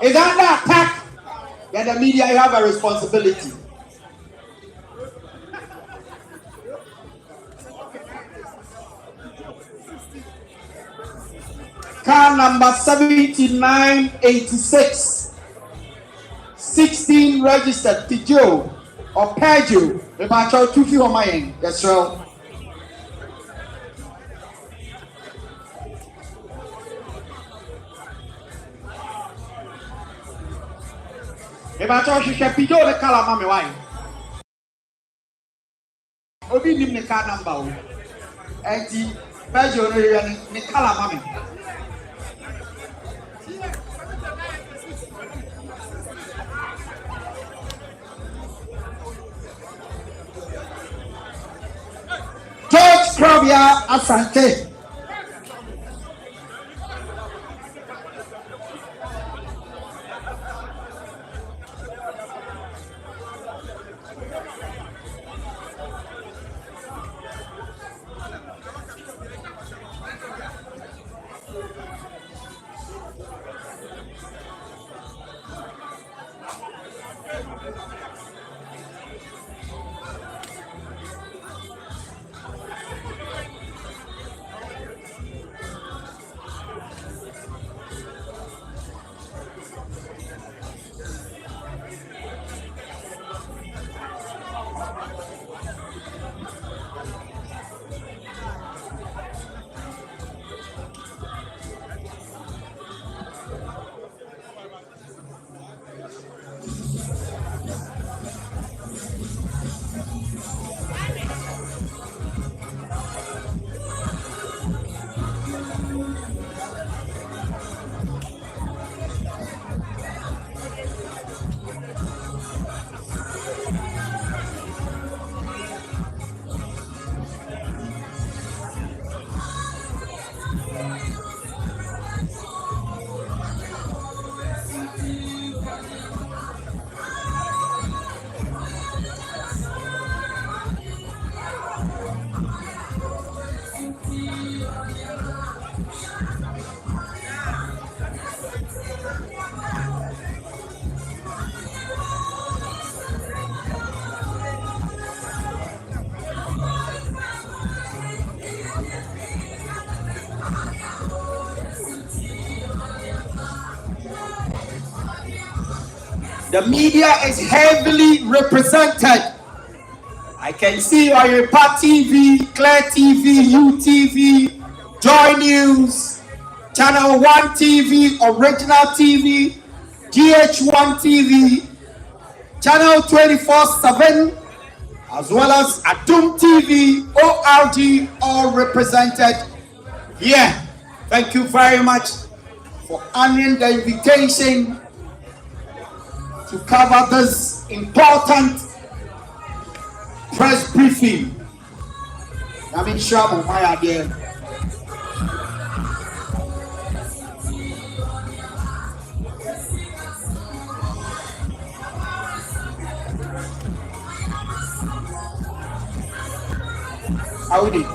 is under attack, then the media, you have a responsibility. Car number 7986, 16 registered Tijo or Paju. About 2 on my end. That's right. About you should be the color, mommy. Why? Obi nim the car number. Enti Paju the color, mommy. George Krobia Asante. The media is heavily represented. I can see Oyepa TV, Clear TV, UTV, Joy News, Channel 1 TV, Original TV, GH1 TV, Channel 24/7, as well as Adum TV, ORG, all represented here. Thank you very much for honoring the invitation to cover this important press briefing. I'm in trouble, my idea. How did?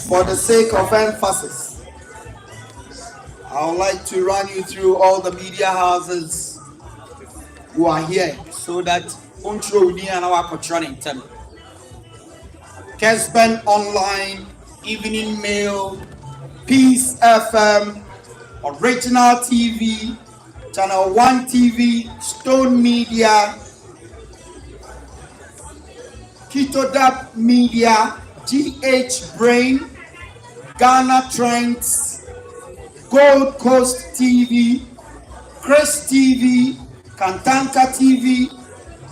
For the sake of emphasis, I would like to run you through all the media houses who are here so that Kesben Online, Evening Mail, Peace FM, Original TV, Channel 1 TV, Stone Media, Kitodap Media, GH Brain, Ghana Trends, Gold Coast TV, Chris TV, Kantanka TV,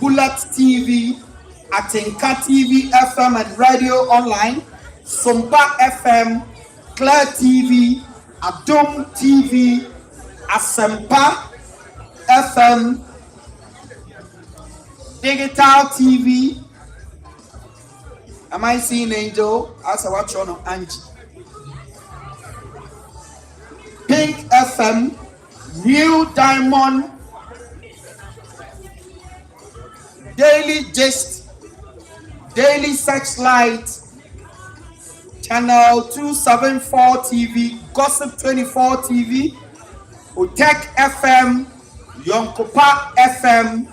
Bullet TV, Atinka TV, FM and radio online, Sumba FM, Claire TV, Adom TV, Asempa FM, Digital TV. Am I seeing Angel? As I watch on Angie. Pink FM, Real Diamond, Daily Gist, Daily Searchlight, Channel 274 TV, Gossip 24 TV, Utek FM, Yonkopa FM,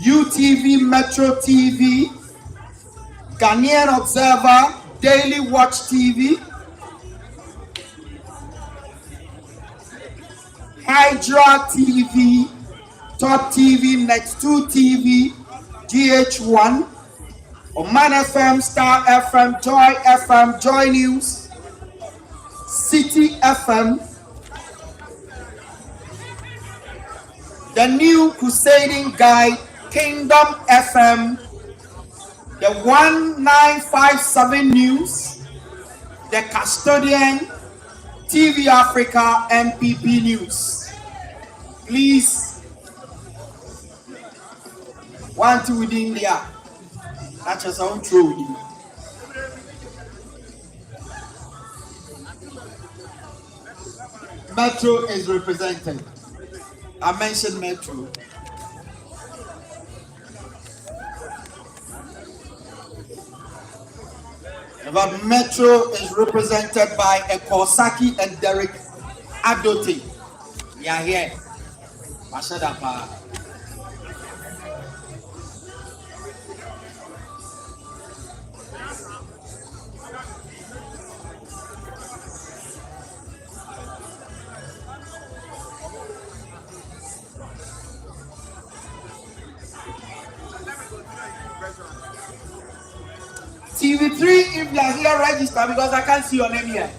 UTV Metro TV, Ghanaian Observer, Daily Watch TV, Hydra TV, Top TV, Next 2 TV, GH1, Oman FM, Star FM, Joy FM, Joy News, City FM, The New Crusading Guide, Kingdom FM, the 1957 News, The Custodian, TV Africa, NPP News. Please, one to within there. That's just how true. Metro is represented. I mentioned Metro. But Metro is represented by Ekosaki and Derek Adote. They are here. Mashadapa. TV3, if you are here, register because I can't see your name here.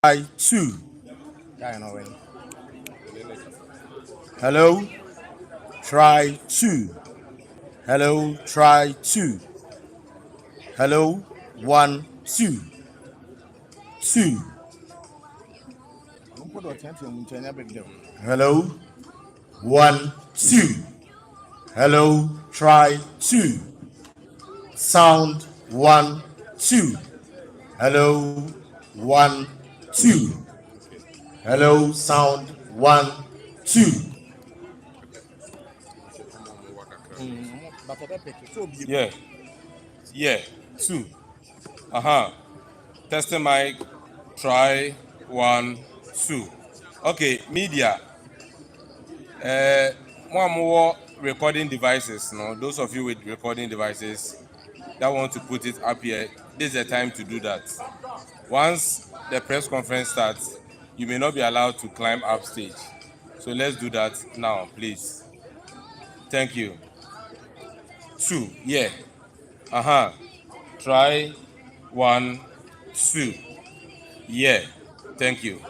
Try two. Hello. Try two. Hello. Try two. Hello. 1 2 2. Hello. 1 2. Hello. Try two. Sound 1 2. Hello. 1 2. Hello. Sound 1 2. Yeah. Yeah. 2. Testing mic. Try 1 2. Okay, media. More recording devices. No, those of you with recording devices that want to put it up here, this is the time to do that. Once the press conference starts, you may not be allowed to climb up stage. So let's do that now, please. Thank you. 2. Yeah. Try 1 2. Yeah. Thank you.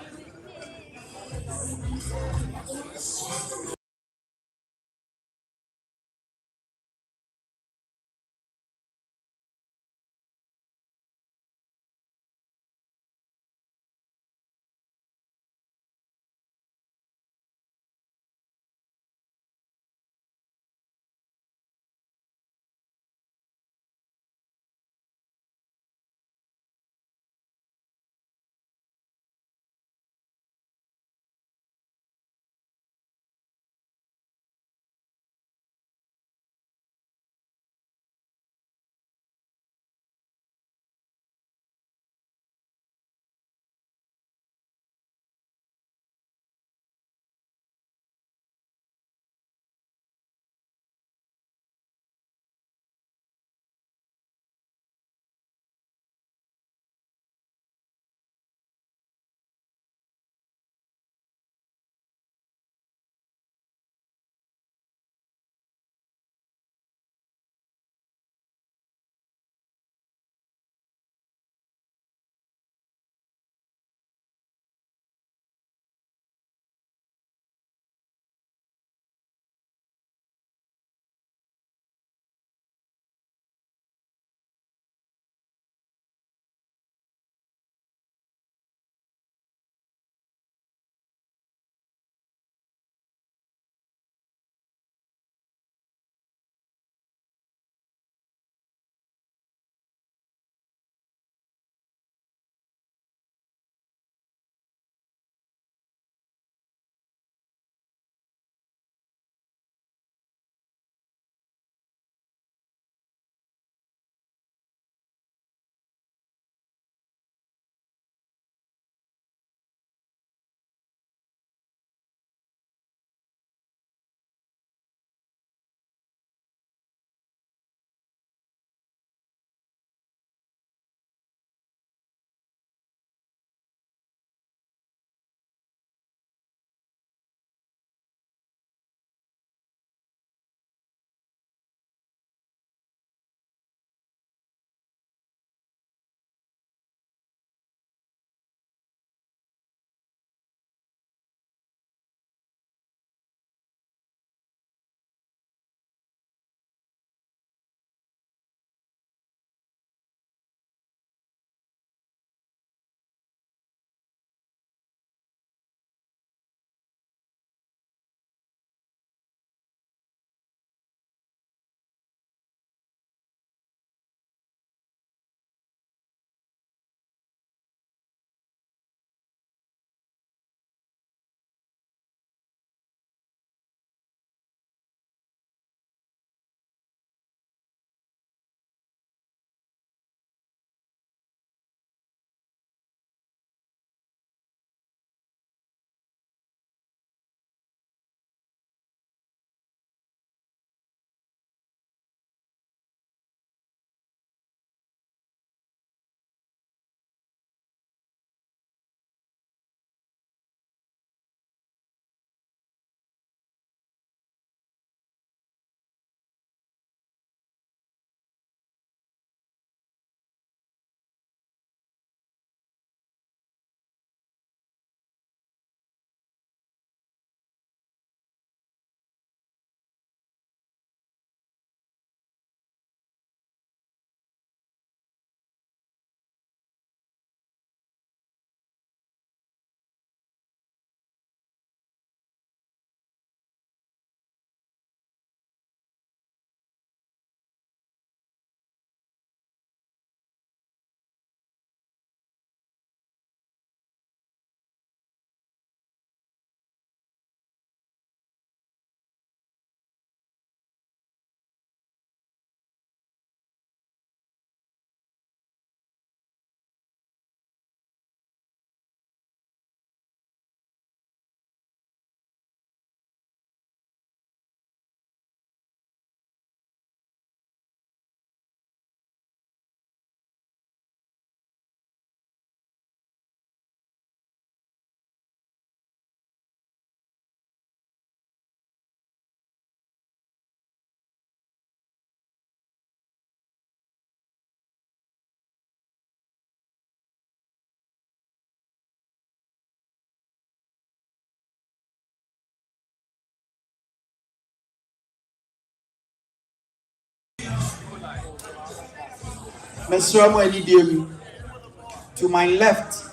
To my left,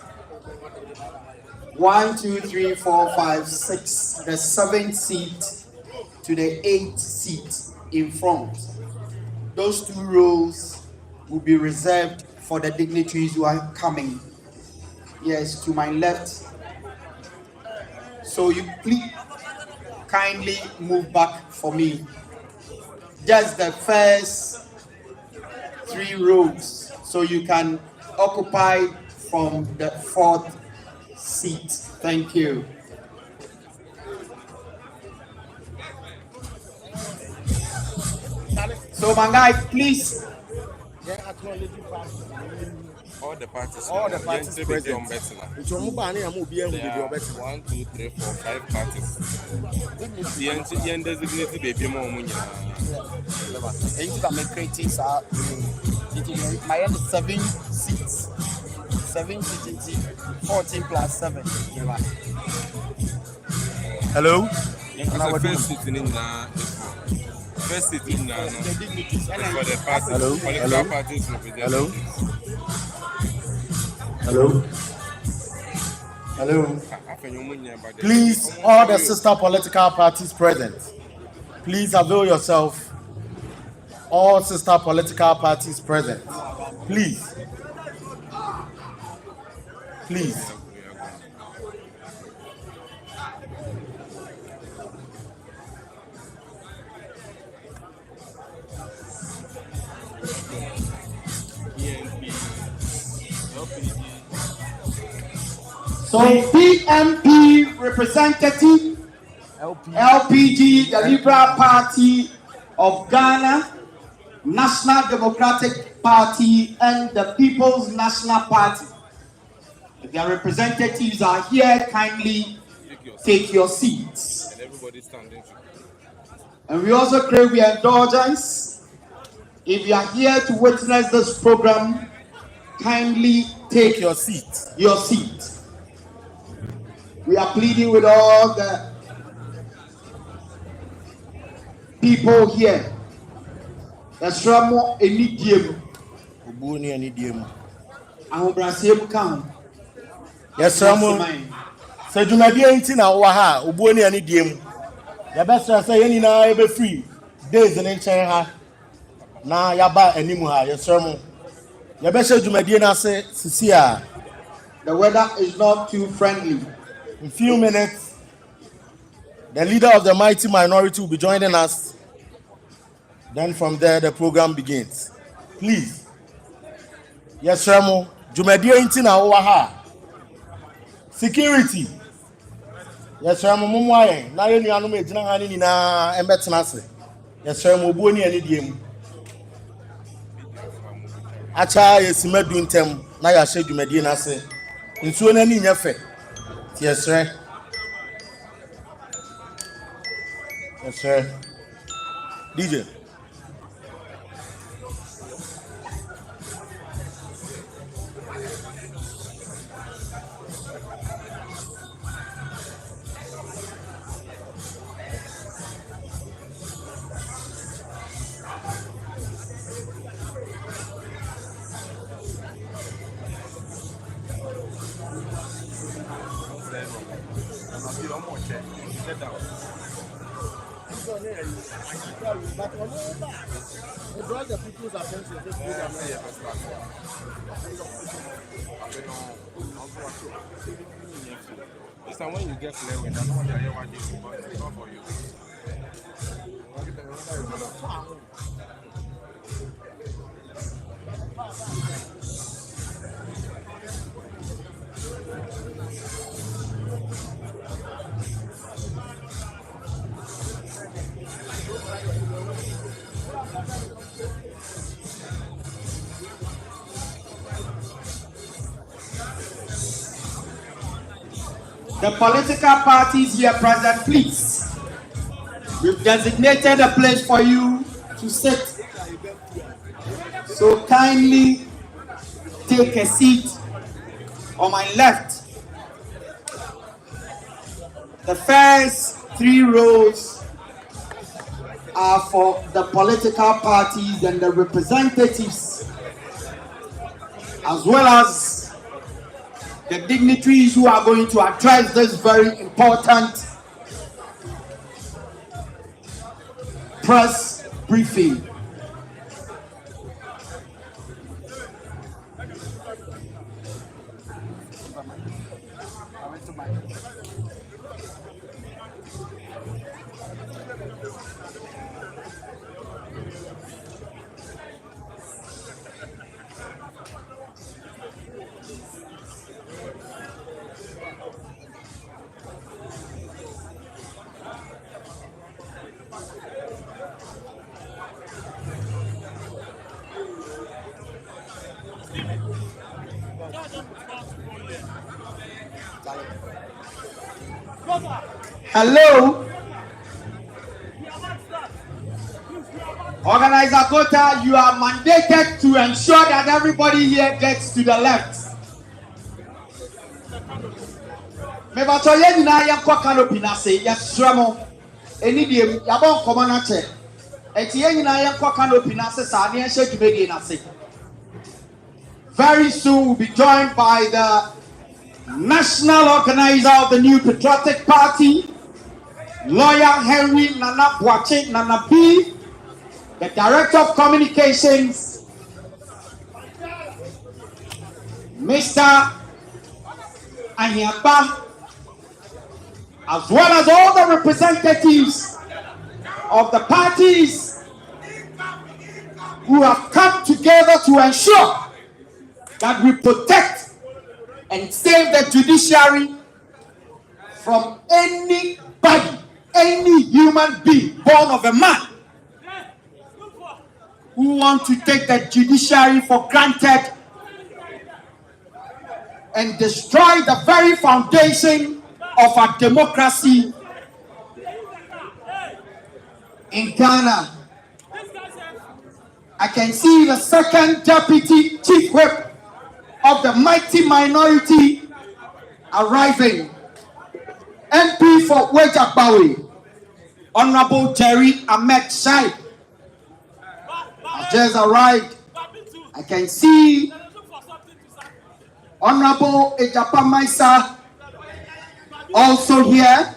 1, 2, 3, 4, 5, 6, the 7th seat to the 8th seat in front. Those 2 rows will be reserved for the dignitaries who are coming. Yes, to my left. So you please kindly move back for me. Just the first 3 rows, so you can occupy from the 4th seat. Thank you. So my guy, please. All the parties present. There are 1, 2, 3, 4, 5 parties. Designated baby more. My end is 7 seats. 7 seats, 14 plus 7. Hello? First seat in for the parties. Hello? Political parties represented. Hello? Please, all the sister political parties present, please avail yourself. All sister political parties present, please. So PMP representative, LPG, the Liberal Party of Ghana, National Democratic Party, and the People's National Party. If their representatives are here, kindly take your seats. And everybody standing. And we also crave your indulgence. If you are here to witness this program, kindly take your seat. We are pleading with all the people here. That's Ramo Enidiem. Ubuni Enidiem. Ahobrasiem kan. Yes, Ramo. Say Jumadi ain't na waha. Ubuni Enidiem. Ya best say any na ebe free. Days in enchen ha. Na yaba animu ha. Yes, Ramo. Ya best say Jumadi na say sisia. The weather is not too friendly. In few minutes, the leader of the mighty minority will be joining us. Then from there, the program begins. Please. Yes, Ramo. Jumadi ain't na waha. Security. Yes, Ramo. Mumwaye. Na yenu anu me jina hani na embetenase. Yes, Ramo. Uboni Enidiem. Acha yesime duntem na yashe Jumadi na se. Nsuo na ni nyefe. Yes, sir. Yes, sir. DJ. It draws the people's attention. It's when you get clear when that's what you're watching, it's not for you. The political parties here present, please. We've designated a place for you to sit. So kindly take a seat on my left. The first 3 rows are for the political parties and the representatives as well as the dignitaries who are going to address this very important press briefing. Hello, Organizer Kota, you are mandated to ensure that everybody here gets to the left. Mebato ye na ya kwa canopy na se ya sremo eni diem ya bon koma na che eti ye na ya kwa canopy na se sa ne ehye dwumedi na se. Very soon we'll be joined by the national organizer of the New Patriotic Party, Lawyer Henry Nana Boache Nana B, the Director of Communications, Mr. Anyaba, as well as all the representatives of the parties who have come together to ensure that we protect and save the judiciary from anybody, any human being born of a man who want to take the judiciary for granted and destroy the very foundation of our democracy in Ghana. I can see the second deputy chief whip of the mighty minority arriving. MP for Wejakbawi, Honorable Jerry Ahmed Shaib, has just arrived. I can see Honorable Ejapa Maisa also here.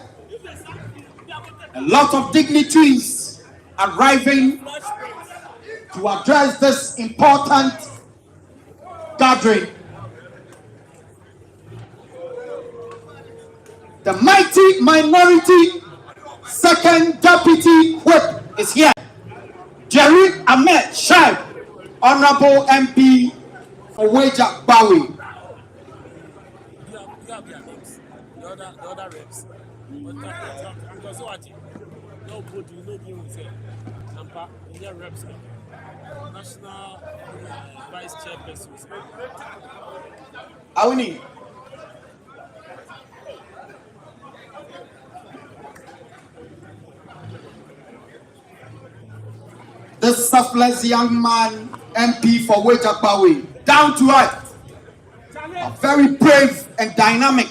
A lot of dignitaries arriving to address this important gathering. The mighty minority second deputy whip is here. Jerry Ahmed Shaib, Honorable MP for Wejakbawi. The other reps. Reps. National Vice Chairperson. Awuni. This selfless young man, MP for Wejakbawi, down to earth, very brave and dynamic.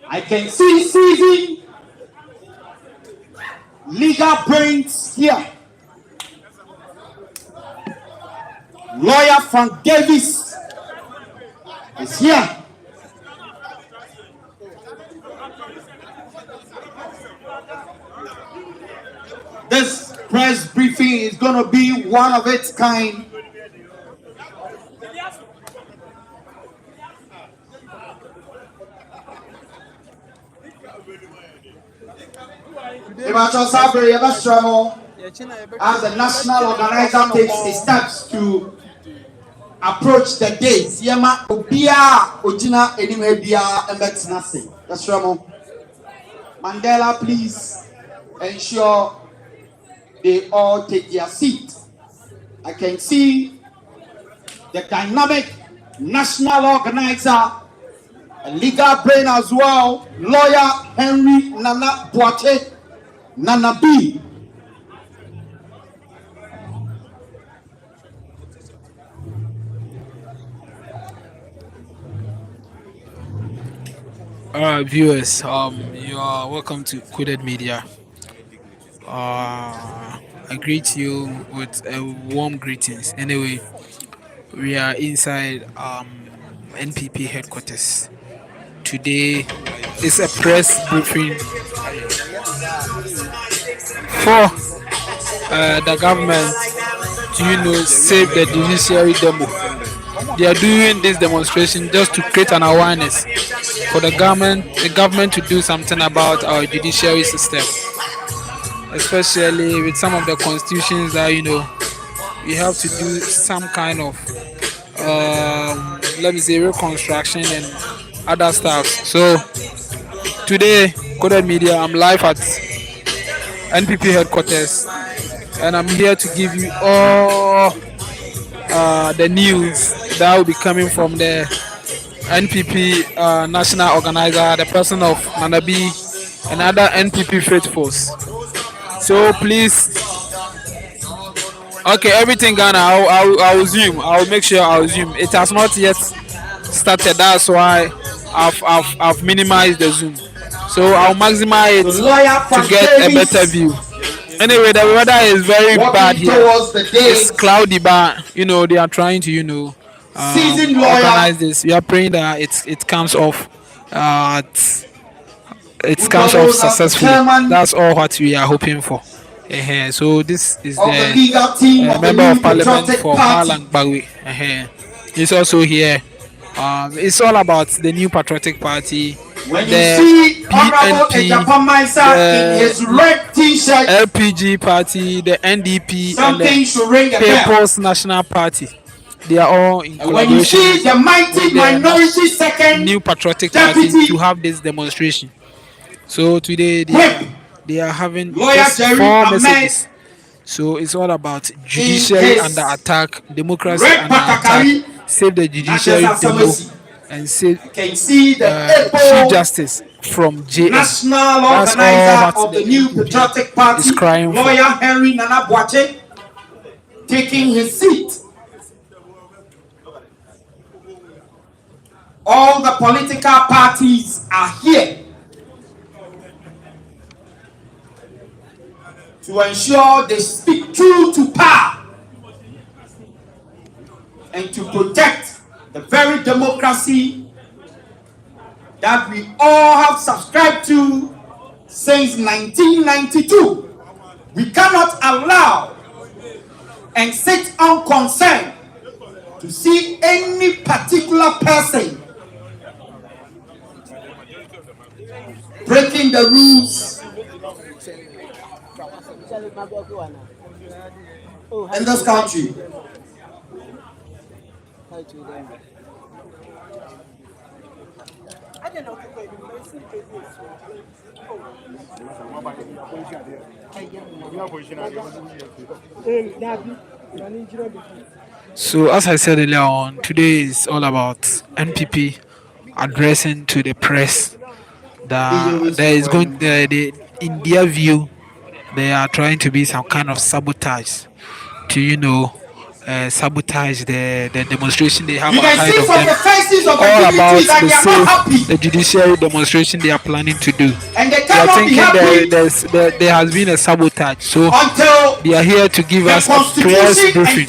I can see seizing legal brains here. Lawyer Frank Davis is here. This press briefing is going to be one of its kind. As the national organizer takes his steps to approach the days, Yema Obia Ojina Enimebia Embetinasi. That's Ramo. Mandela, please ensure they all take their seat. I can see the dynamic national organizer, a legal brain as well, lawyer Henry Nana Boate Nana B. All right, viewers, you are welcome to Coded Media. I greet you with a warm greetings. Anyway, we are inside NPP headquarters. Today is a press briefing for the government to save the judiciary demo. They are doing this demonstration just to create an awareness for the government to do something about our judiciary system, especially with some of the constitutions that we have to do some kind of let me say reconstruction and other stuff. So today, Coded Media, I'm live at NPP headquarters, and I'm here to give you all the news that will be coming from the NPP national organizer, the person of Nanabi, and other NPP faithfuls. So please, okay, everything Ghana, I'll zoom. I'll make sure I'll zoom. It has not yet started. That's why I've minimized the zoom. So I'll maximize it to get a better view. Anyway, the weather is very bad here. It's cloudy, but they are trying to organize this. We are praying that it comes off. It comes off successfully. That's all what we are hoping for. So this is the member of parliament for Malang Bagwe. He's also here. It's all about the new patriotic party, the PNP, the LPG party, the NDP, and the People's National Party. They are all in collaboration with the new patriotic party to have this demonstration. So today they are having just 4 messages. So it's all about judiciary under attack, democracy under attack, save the judiciary demo, and save Chief Justice from JM. That's all what the new patriotic party is crying for. Lawyer Henry Nana Boate taking his seat. All the political parties are here to ensure they speak true to power and to protect the very democracy that we all have subscribed to since 1992. We cannot allow and sit unconcerned to see any particular person breaking the rules in this country. So as I said earlier on, today is all about NPP addressing to the press that there is going in their view they are trying to be some kind of sabotage to sabotage the demonstration they have ahead of them, all about the judiciary demonstration they are planning to do. They are thinking there has been a sabotage, so they are here to give us a press briefing.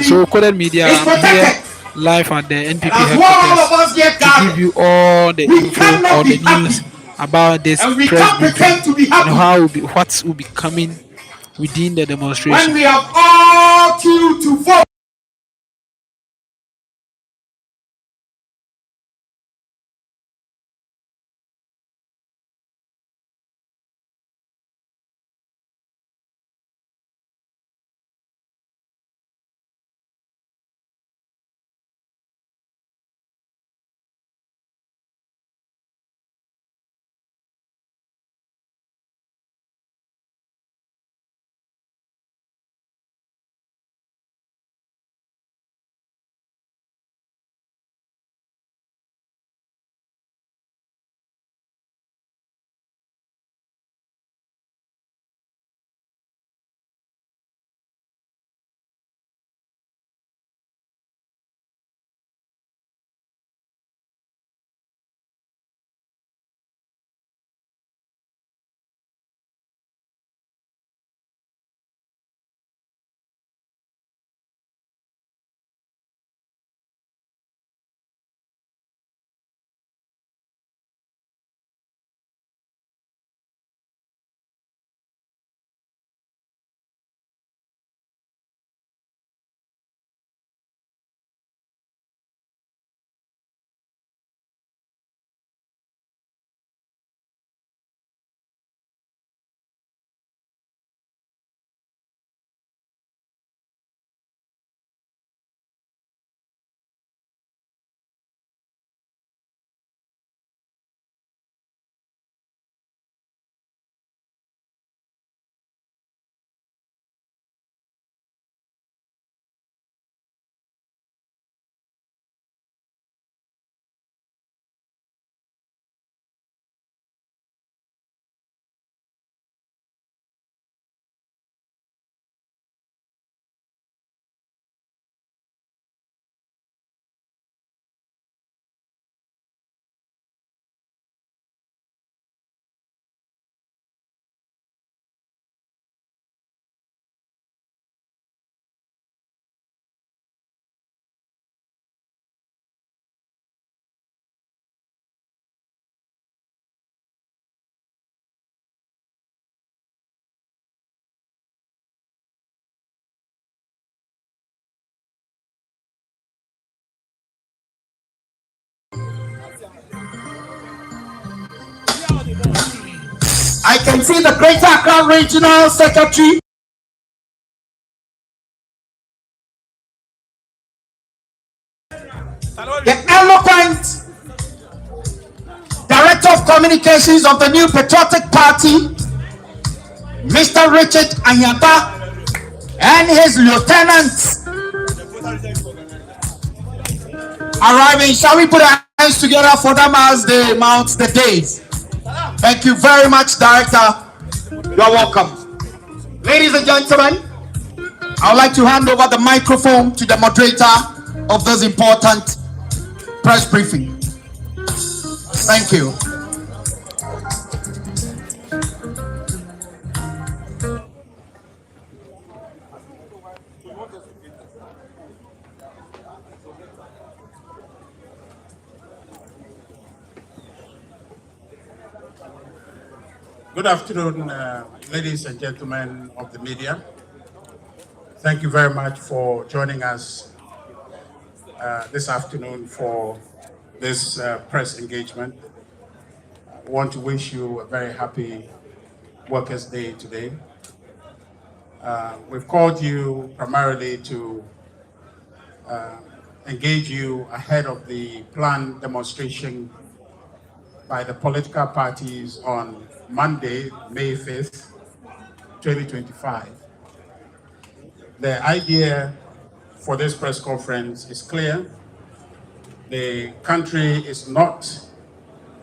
So Coded Media, I'm here live at the NPP headquarters to give you all the info or the news about this press briefing and what will be coming within the demonstration. When we have all to vote. I can see the Greater Accra Regional Secretary. The eloquent Director of Communications of the New Patriotic Party, Mr. Richard Anyapa, and his lieutenants arriving. Shall we put our hands together for them as they mount the days? Thank you very much, Director. You're welcome. Ladies and gentlemen, I would like to hand over the microphone to the moderator of this important press briefing. Thank you. Good afternoon, ladies and gentlemen of the media. Thank you very much for joining us this afternoon for this press engagement. I want to wish you a very happy Workers' Day today. We've called you primarily to engage you ahead of the planned demonstration by the political parties on Monday, May 5th, 2025. The idea for this press conference is clear. The country is not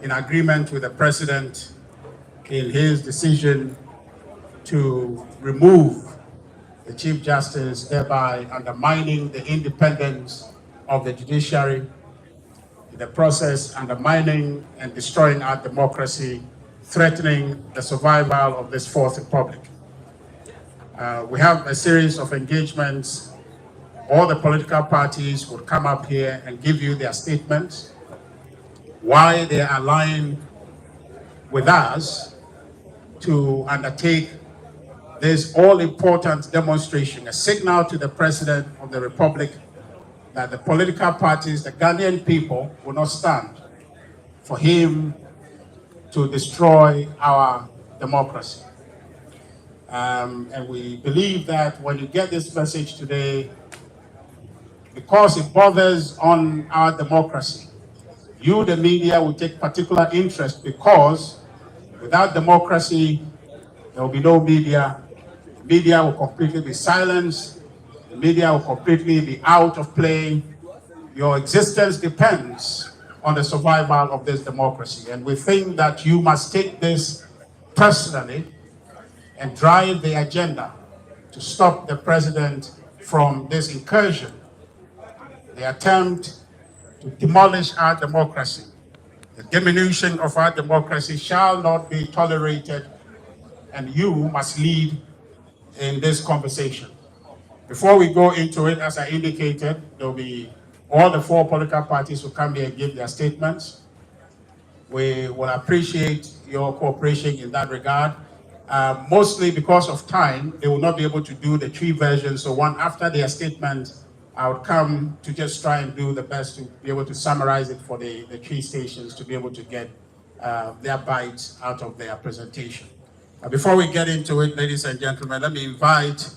in agreement with the president in his decision to remove the Chief Justice, thereby undermining the independence of the judiciary, in the process undermining and destroying our democracy, threatening the survival of this Fourth Republic. We have a series of engagements. All the political parties will come up here and give you their statements, why they are aligned with us to undertake this all-important demonstration, a signal to the President of the Republic that the political parties, the Ghanaian people, will not stand for him to destroy our democracy. And we believe that when you get this message today, because it bothers on our democracy, you, the media, will take particular interest, because without democracy, there will be no media. The media will completely be silenced. The media will completely be out of play. Your existence depends on the survival of this democracy. And we think that you must take this personally and drive the agenda to stop the president from this incursion, the attempt to demolish our democracy. The diminution of our democracy shall not be tolerated, and you must lead in this conversation. Before we go into it, as I indicated, there will be all the four political parties will come here and give their statements. We will appreciate your cooperation in that regard. Mostly because of time, they will not be able to do the three versions. So one after their statement, I would come to just try and do the best to be able to summarize it for the three stations to be able to get their bites out of their presentation. Before we get into it, ladies and gentlemen, let me invite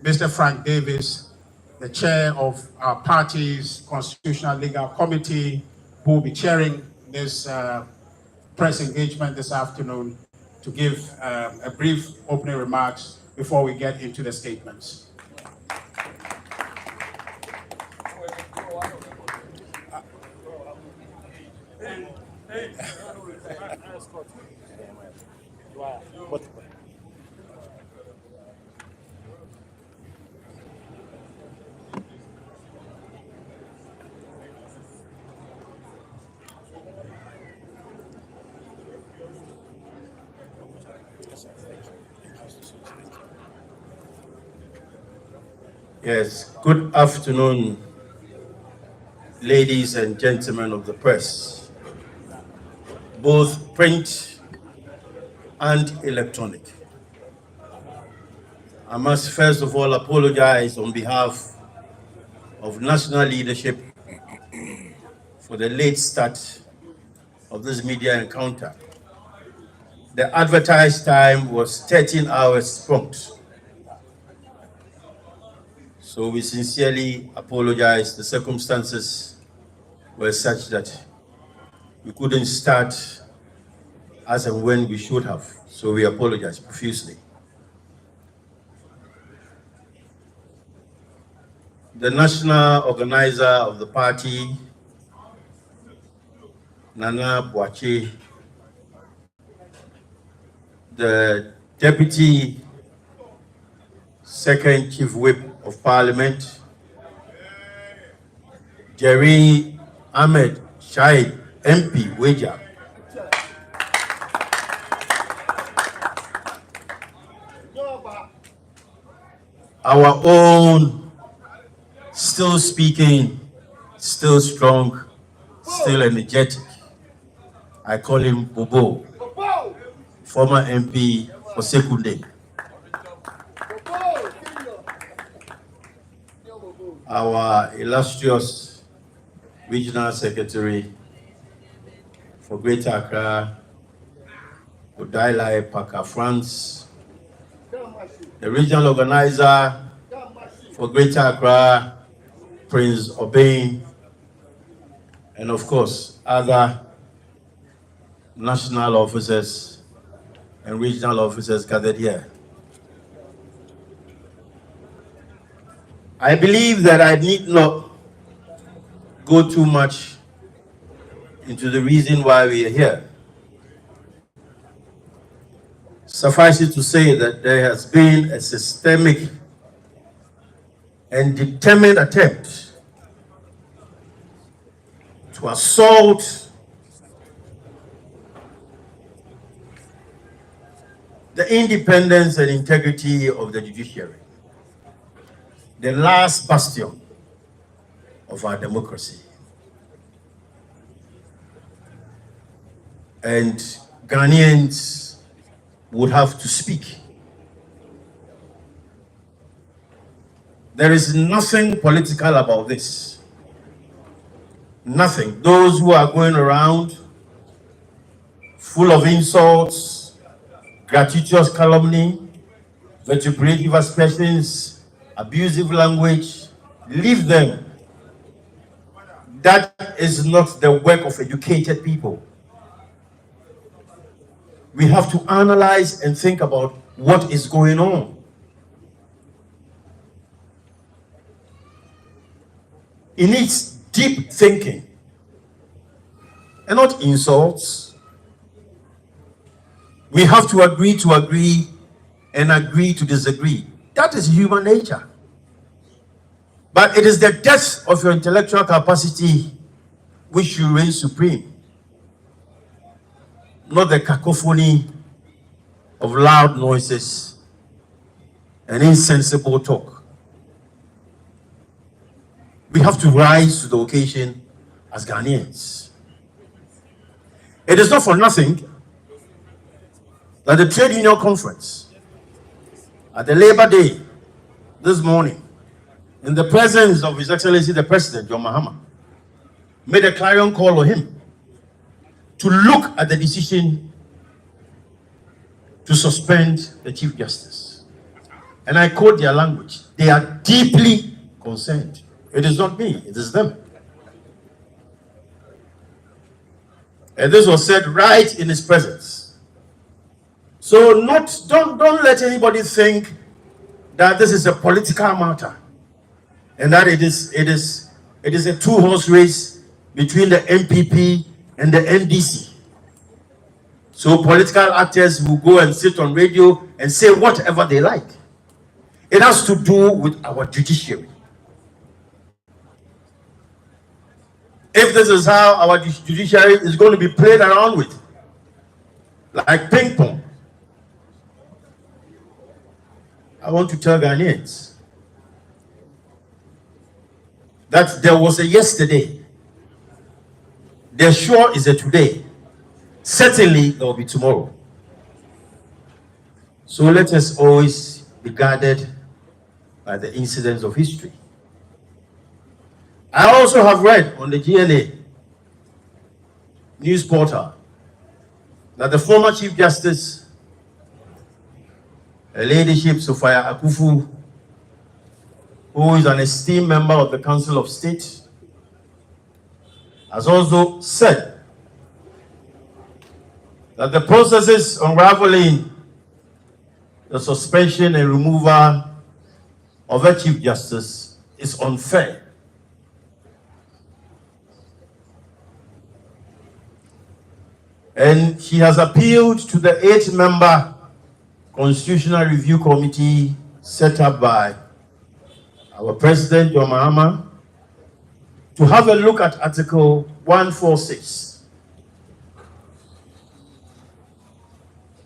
Mr. Frank Davis, the chair of our party's Constitutional Legal Committee, who will be chairing this press engagement this afternoon, to give a brief opening remarks before we get into the statements. Yes, good afternoon, ladies and gentlemen of the press, both print and electronic. I must first of all apologize on behalf of national leadership for the late start of this media encounter. The advertised time was 13 hours prompt. So we sincerely apologize. The circumstances were such that we couldn't start as and when we should have. So we apologize profusely. The national organizer of the party, Nana Boache, the deputy second chief whip of parliament, Jerry Ahmed Shahid, MP, Weja, our own, still speaking, still strong, still energetic. I call him Bobo, former MP for Sekunde. Our illustrious regional secretary for Greater Accra, Odailai Paka France, the regional organizer for Greater Accra, Prince Obeng, and of course, other national officers and regional officers gathered here. I believe that I need not go too much into the reason why we are here. Suffice it to say that there has been a systemic and determined attempt to assault the independence and integrity of the judiciary, the last bastion of our democracy. And Ghanaians would have to speak. There is nothing political about this. Nothing. Those who are going around full of insults, gratuitous calumny, vituperative aspersions, abusive language, leave them. That is not the work of educated people. We have to analyze and think about what is going on. It needs deep thinking and not insults. We have to agree and agree to disagree. That is human nature. But it is the depth of your intellectual capacity which you reign supreme, not the cacophony of loud noises and insensible talk. We have to rise to the occasion as Ghanaians. It is not for nothing that the Trade Union Conference at the Labor Day this morning, in the presence of His Excellency the President, JOHN MAHAMA, made a clarion call on him to look at the decision to suspend the Chief Justice. And I quote their language. They are deeply concerned. It is not me, it is them. And this was said right in his presence. So don't let anybody think that this is a political matter and that it is a two-horse race between the NPP and the NDC. So political actors will go and sit on radio and say whatever they like. It has to do with our judiciary. If this is how our judiciary is going to be played around with, like ping pong, I want to tell Ghanaians that there was a yesterday, there sure is a today, certainly there will be tomorrow. So let us always be guided by the incidents of history. I also have read on the GNA news portal that the former Chief Justice, Her Ladyship Sophia Akufu, who is an esteemed member of the Council of State, has also said that the processes unraveling the suspension and removal of a Chief Justice is unfair. And she has appealed to the 8-member Constitutional Review Committee set up by our President, JOHN MAHAMA, to have a look at Article 146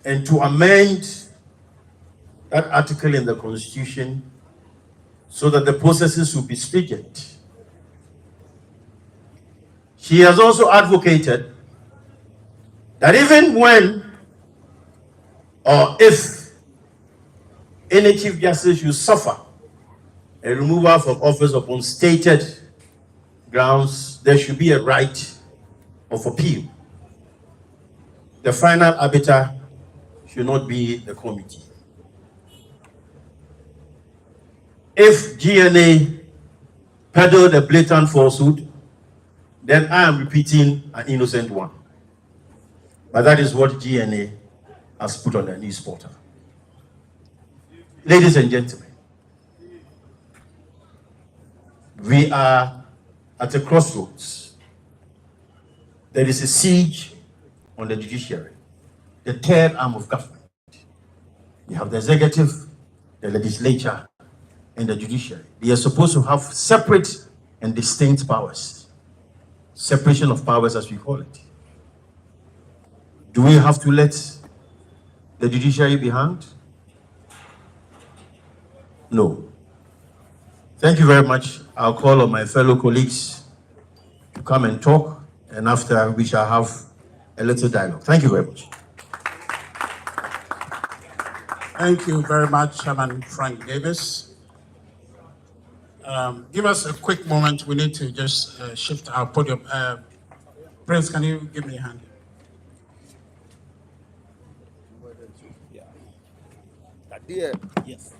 and to amend that article in the Constitution so that the processes will be stringent. She has also advocated that even when or if any Chief Justice should suffer a removal from office upon stated grounds, there should be a right of appeal. The final arbiter should not be the committee. If GNA peddled a blatant falsehood, then I am repeating an innocent one. But that is what GNA has put on the news portal. Ladies and gentlemen, we are at a crossroads. There is a siege on the judiciary, the third arm of government. You have the executive, the legislature, and the judiciary. They are supposed to have separate and distinct powers. Separation of powers, as we call it. Do we have to let the judiciary be hanged? No. Thank you very much. I'll call on my fellow colleagues to come and talk, and after we shall have a little dialogue. Thank you very much. Thank you very much, Chairman Frank Davis. Give us a quick moment. We need to just shift our podium. Prince, can you give me a hand? Yes.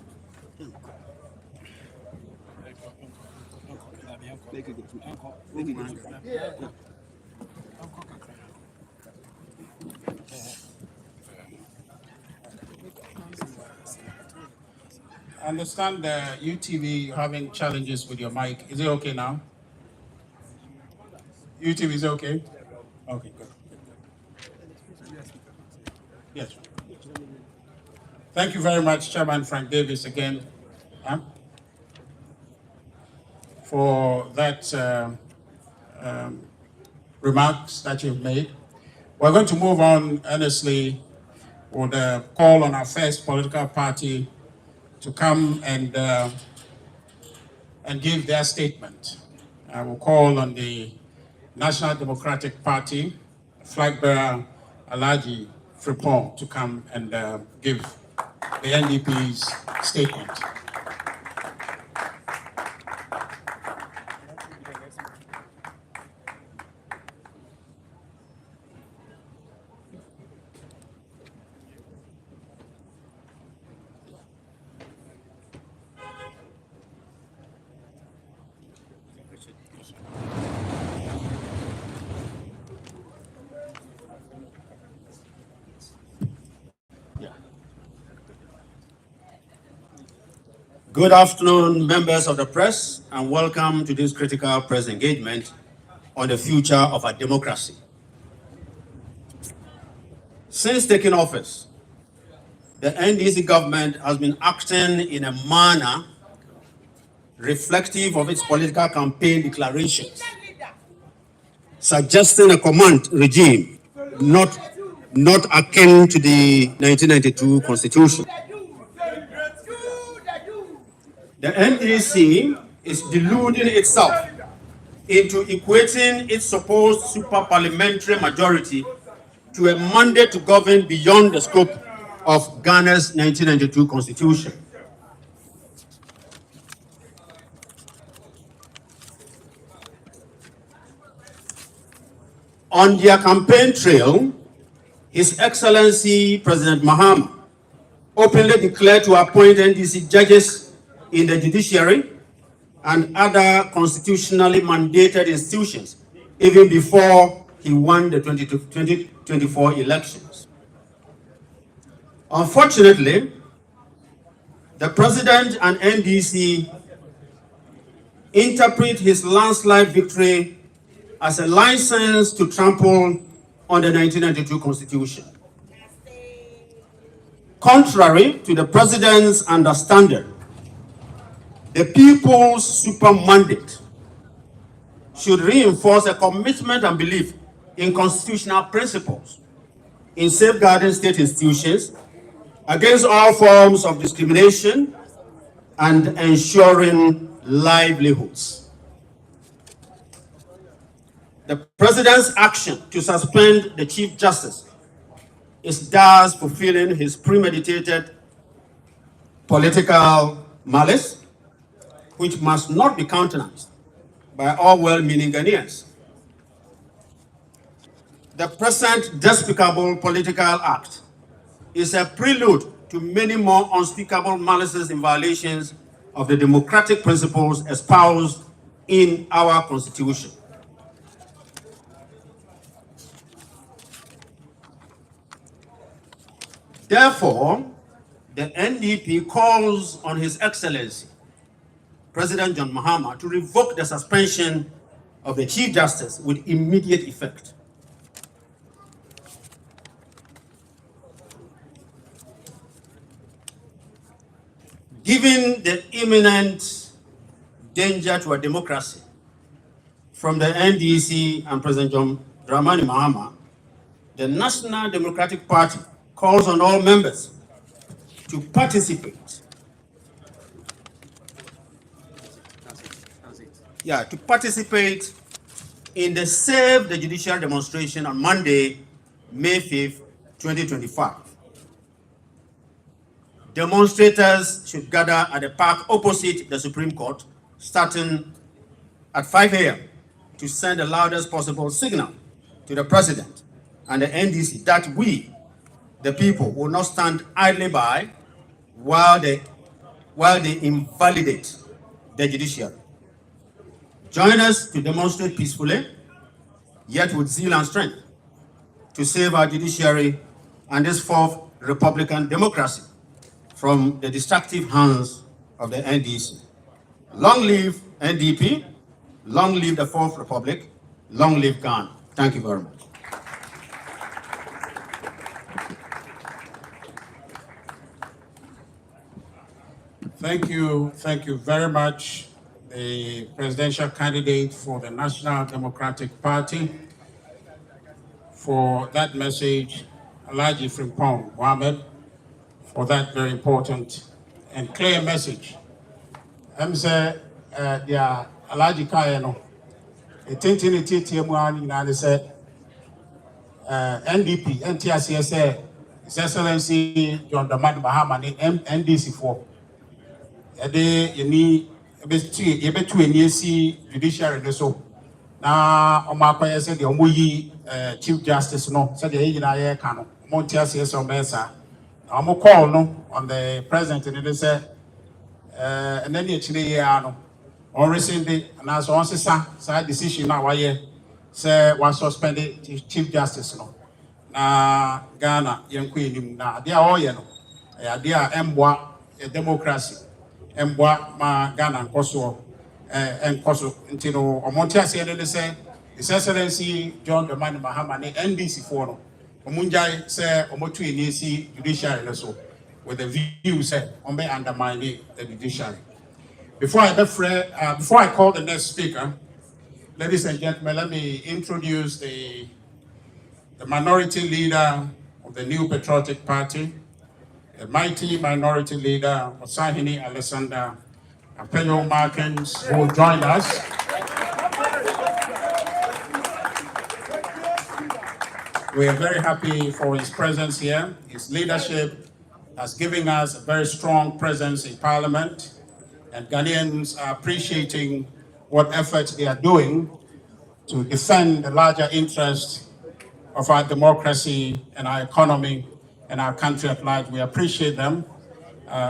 I understand the UTV, you're having challenges with your mic. Is it okay now? UTV, is it okay? Okay, good. Yes. Thank you very much, Chairman Frank Davis, again, for that remarks that you've made. We're going to move on, honestly, with a call on our first political party to come and give their statement. I will call on the National Democratic Party flag bearer Alhaji Frimpong to come and give the NDP's statement. Good afternoon, members of the press, and welcome to this critical press engagement on the future of our democracy. Since taking office, the NDC government has been acting in a manner reflective of its political campaign declarations, suggesting a command regime not akin to the 1992 Constitution. The NDC is deluding itself into equating its supposed super parliamentary majority to a mandate to govern beyond the scope of Ghana's 1992 Constitution. On their campaign trail, His Excellency President Mahama openly declared to appoint NDC judges in the judiciary and other constitutionally mandated institutions even before he won the 2024 elections. Unfortunately, the President and NDC interpret his landslide victory as a license to trample on the 1992 Constitution. Contrary to the President's understanding, the people's super mandate should reinforce a commitment and belief in constitutional principles, in safeguarding state institutions against all forms of discrimination and ensuring livelihoods. The President's action to suspend the Chief Justice is thus fulfilling his premeditated political malice, which must not be countenanced by all well-meaning Ghanaians. The present despicable political act is a prelude to many more unspeakable malices and violations of the democratic principles espoused in our Constitution. Therefore, the NDP calls on His Excellency President John Mahama to revoke the suspension of the Chief Justice with immediate effect. Given the imminent danger to our democracy from the NDC and President John Dramani Mahama, the National Democratic Party calls on all members to participate. To participate in the Save the Judicial demonstration on Monday, May 5th, 2025. Demonstrators should gather at the park opposite the Supreme Court, starting at 5 a.m. to send the loudest possible signal to the President and the NDC that we, the people, will not stand idly by while they invalidate the judiciary. Join us to demonstrate peacefully, yet with zeal and strength, to save our judiciary and this fourth Republican democracy from the destructive hands of the NDC. Long live NDP, long live the Fourth Republic, long live Ghana. Thank you very much. Thank you very much, the presidential candidate for the National Democratic Party, for that message, Alhaji Frimpong Mohammed, for that very important and clear message. I'm saying, Alhaji Kayano, a tintinity United said, NDP, NTRCSA, His Excellency John Mahama, NDC for. You bet to a judiciary so. Now, Omaka said the Chief Justice no, said the agent I can, Montias or Mesa. I'm a call no on the president and they said, and then actually, or recently, and as on side decision now, why say was suspended Chief Justice no. Na Ghana, young queen, na they are all you know, they are a democracy. Mbwa ma Ghana nkoso nkoso ntino omontia se ne say His Excellency John Mahama ne NDC for no omunjai say omotu enisi judiciary so with the view say on be undermine the judiciary. Before I call the next speaker, ladies and gentlemen, let me introduce the minority leader of the New Patriotic Party, the mighty minority leader, Osahini Alexander Apenyo Markins, who will join us. We are very happy for his presence here. His leadership has given us a very strong presence in Parliament, and Ghanaians are appreciating what efforts they are doing to defend the larger interests of our democracy and our economy and our country at large. We appreciate them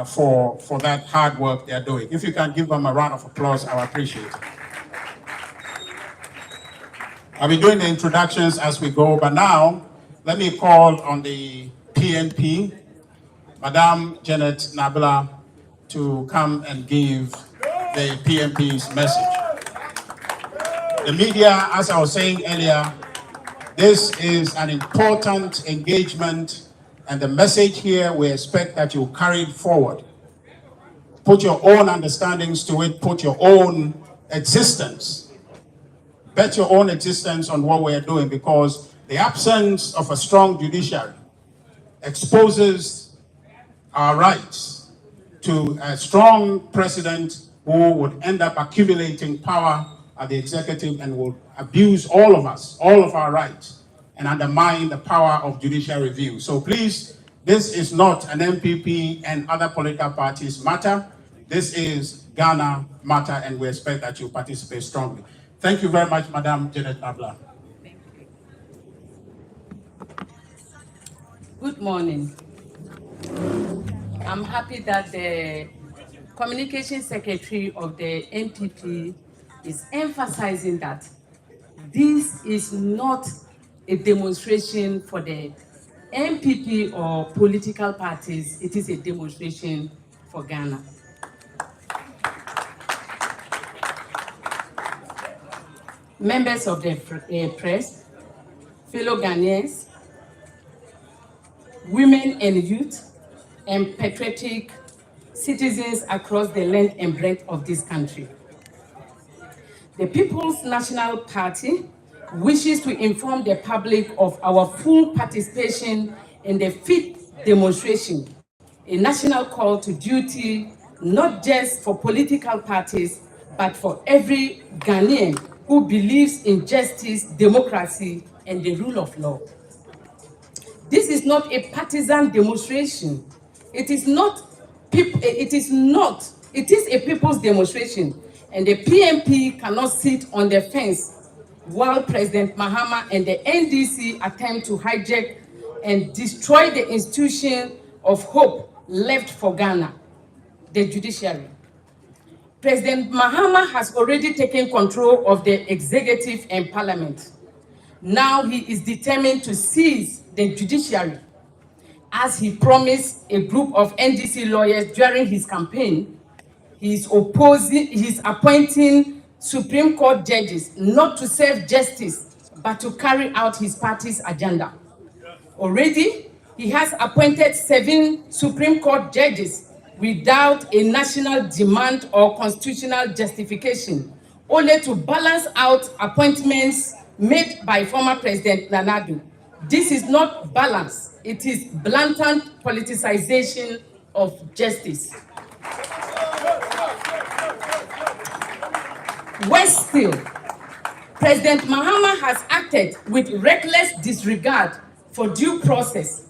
for that hard work they're doing. If you can give them a round of applause, I would appreciate it. I'll be doing the introductions as we go, but now let me call on the PNP, Madame Janet Nabila, to come and give the PNP's message. The media, as I was saying earlier, this is an important engagement, and the message here, we expect that you carry it forward. Put your own understandings to it, put your own existence, bet your own existence on what we're doing, because the absence of a strong judiciary exposes our rights to a strong president who would end up accumulating power at the executive and will abuse all of us, all of our rights, and undermine the power of judicial review. So please, this is not an NPP and other political parties matter. This is Ghana matter, and we expect that you participate strongly. Thank you very much, Madam Janet Nabila. Good morning. I'm happy that the Communication Secretary of the NPP is emphasizing that this is not a demonstration for the NPP or political parties. It is a demonstration for Ghana. Members of the press, fellow Ghanaians, women and youth, and patriotic citizens across the length and breadth of this country. The People's National Party wishes to inform the public of our full participation in the 5th demonstration, a national call to duty, not just for political parties, but for every Ghanaian who believes in justice, democracy, and the rule of law. This is not a partisan demonstration. It is a people's demonstration, and the PNP cannot sit on the fence while President Mahama and the NDC attempt to hijack and destroy the institution of hope left for Ghana, the judiciary. President Mahama has already taken control of the executive and parliament. Now he is determined to seize the judiciary, as he promised a group of NDC lawyers during his campaign. He is appointing Supreme Court judges not to serve justice, but to carry out his party's agenda. Already, he has appointed 7 Supreme Court judges without a national demand or constitutional justification, only to balance out appointments made by former President Nana Addo. This is not balance, it is blatant politicization of justice. Worse still, President Mahama has acted with reckless disregard for due process.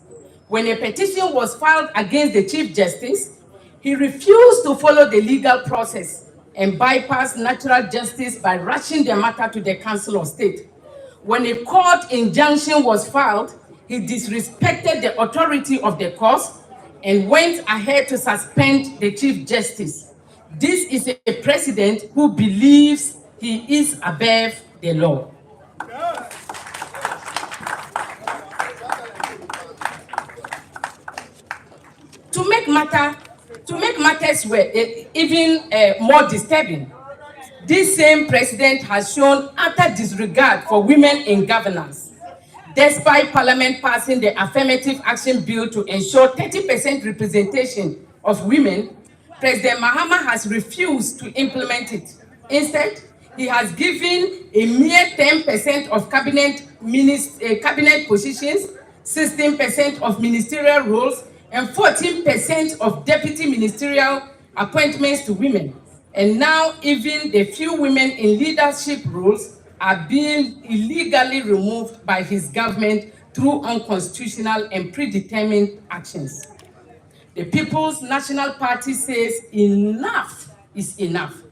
When a petition was filed against the Chief Justice, he refused to follow the legal process and bypassed natural justice by rushing the matter to the Council of State. When a court injunction was filed, he disrespected the authority of the court and went ahead to suspend the Chief Justice. This is a president who believes he is above the law. To make matters even more disturbing, this same president has shown utter disregard for women in governance. Despite Parliament passing the Affirmative Action Bill to ensure 30% representation of women, President Mahama has refused to implement it. Instead, he has given a mere 10% of cabinet positions, 16% of ministerial roles, and 14% of deputy ministerial appointments to women. And now even the few women in leadership roles are being illegally removed by his government through unconstitutional and predetermined actions. The People's National Party says enough is enough.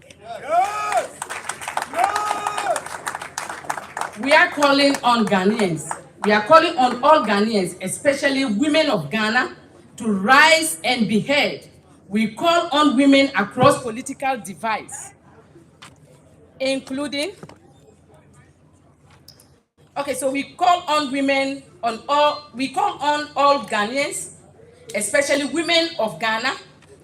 We are calling on Ghanaians We are calling on all Ghanaians, especially women of Ghana, to rise and be heard. We call on women across political divides, including, okay, so we call on all Ghanaians, especially women of Ghana,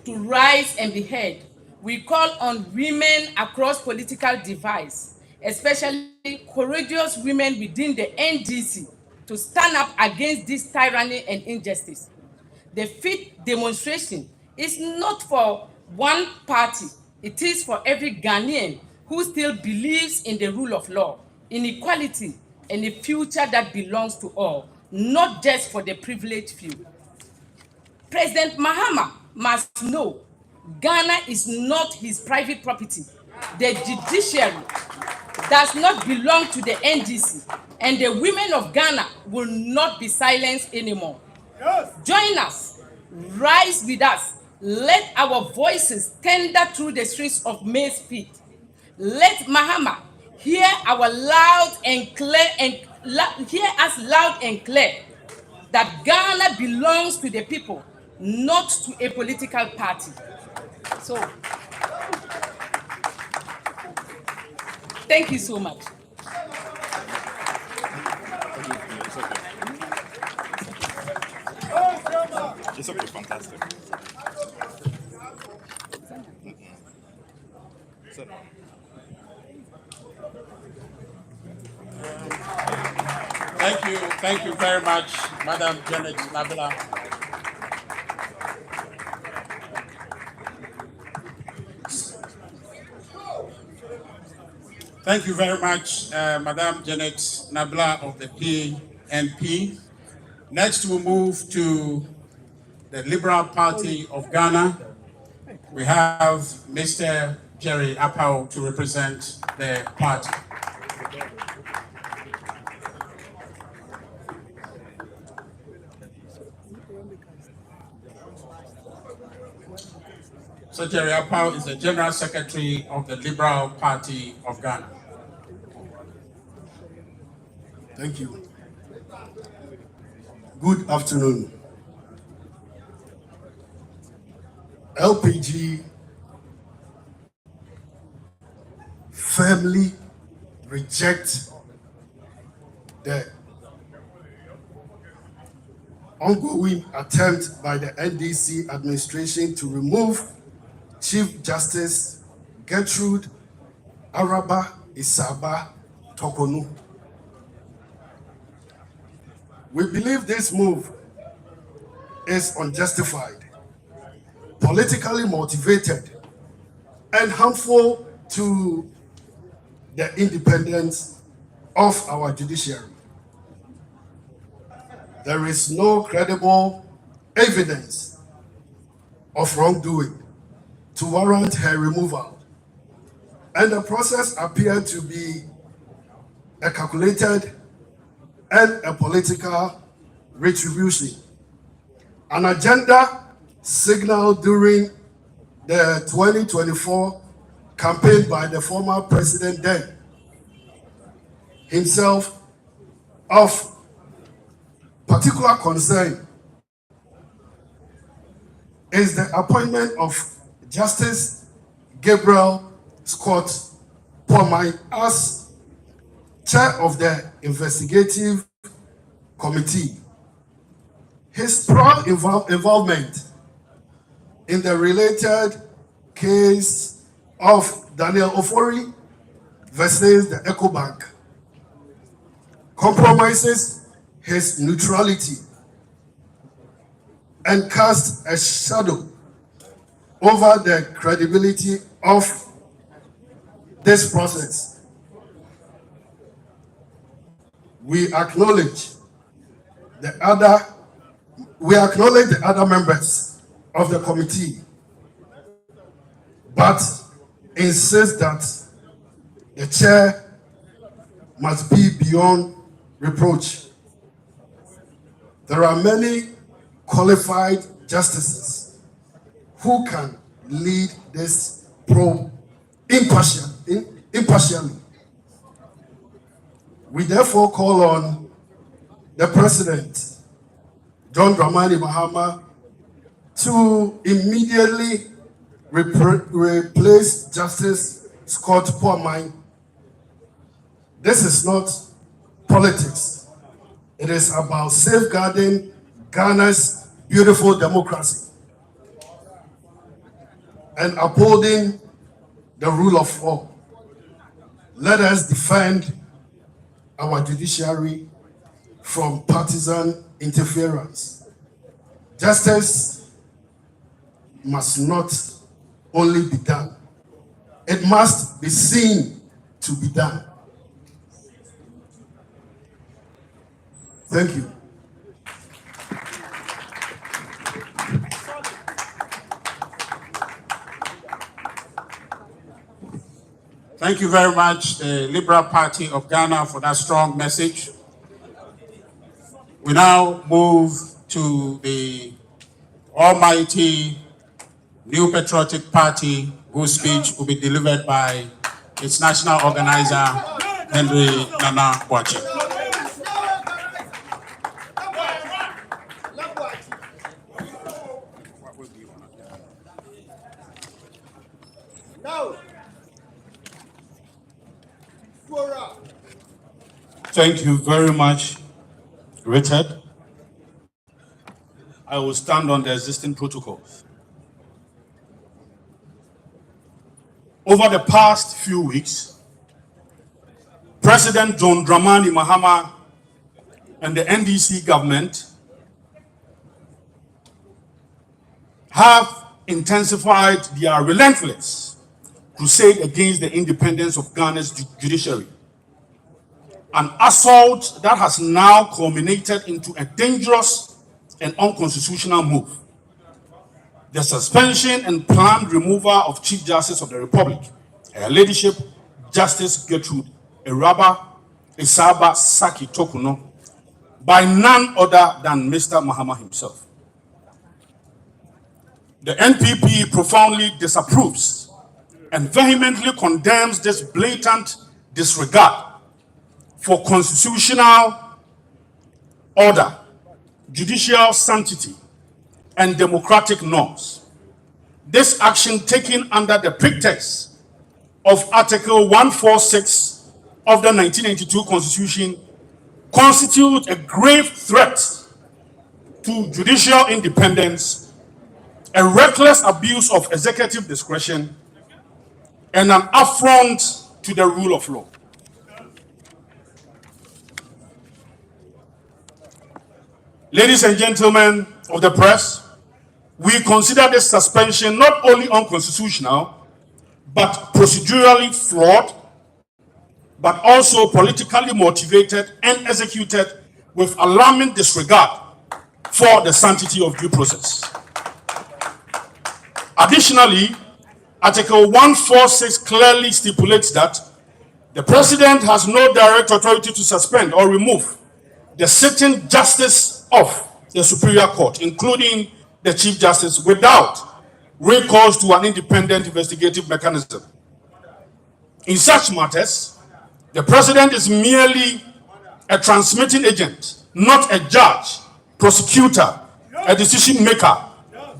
to rise and be heard. We call on women across political divides, especially courageous women within the NDC, to stand up against this tyranny and injustice. The fifth demonstration is not for one party. It is for every Ghanaian who still believes in the rule of law, in equality, and a future that belongs to all, not just for the privileged few. President Mahama must know Ghana is not his private property. The judiciary does not belong to the NDC, and the women of Ghana will not be silenced anymore. Yes. Join us, rise with us. Let our voices tender through the streets of May's feet. Let Mahama hear our loud and clear hear us loud and clear that Ghana belongs to the people, not to a political party. So, thank you so much. It's okay, fantastic. Thank you very much, Madam Janet Nabila. Thank you very much, Madam Janet Nabila of the PNP. Next, we'll move to the Liberal Party of Ghana. We have Mr. Jerry Apau to represent the party. So Jerry Apau is the General Secretary of the Liberal Party of Ghana. Thank you. Good afternoon. LPG firmly reject the ongoing attempt by the NDC administration to remove Chief Justice Gertrude Araba Isaba Tokonu. We believe this move is unjustified, politically motivated, and harmful to the independence of our judiciary. There is no credible evidence of wrongdoing to warrant her removal, and the process appeared to be a calculated and a political retribution, an agenda signaled during the 2024 campaign by the former president then himself. Of particular concern is the appointment of Justice Gabriel Scott Pomai as chair of the investigative committee. His proud involvement in the related case of Daniel Ofori versus the EcoBank compromises his neutrality and casts a shadow over the credibility of this process. We acknowledge the other members of the committee, but insist that the chair must be beyond reproach. There are many qualified justices who can lead this probe impartially. We therefore call on the President, John Mahama, to immediately replace Justice Scott Poamai. This is not politics. It is about safeguarding Ghana's beautiful democracy and upholding the rule of law. Let us defend our judiciary from partisan interference. Justice must not only be done, it must be seen to be done. Thank you. Thank you very much, the Liberal Party of Ghana, for that strong message. We now move to the almighty New Patriotic Party, whose speech will be delivered by its national organizer, Henry Nana Boakye. Thank you very much, Richard. I will stand on the existing protocols. Over the past few weeks, President John Mahama and the NDC government have intensified their relentless crusade against the independence of Ghana's judiciary. An assault that has now culminated into a dangerous and unconstitutional move. The suspension and planned removal of Chief Justice of the Republic, Her Ladyship Justice Gertrude Eraba Isaba Saki Tokuno, by none other than Mr. Mahama himself. The NPP profoundly disapproves and vehemently condemns this blatant disregard for constitutional order, judicial sanctity, and democratic norms. This action taken under the pretext of Article 146 of the 1992 Constitution constitutes a grave threat to judicial independence, a reckless abuse of executive discretion, and an affront to the rule of law. Ladies and gentlemen of the press, we consider this suspension not only unconstitutional, but procedurally flawed, but also politically motivated and executed with alarming disregard for the sanctity of due process. Additionally, Article 146 clearly stipulates that the President has no direct authority to suspend or remove the sitting justice of the Superior Court, including the Chief Justice, without recourse to an independent investigative mechanism. In such matters, the President is merely a transmitting agent, not a judge, prosecutor, a decision maker.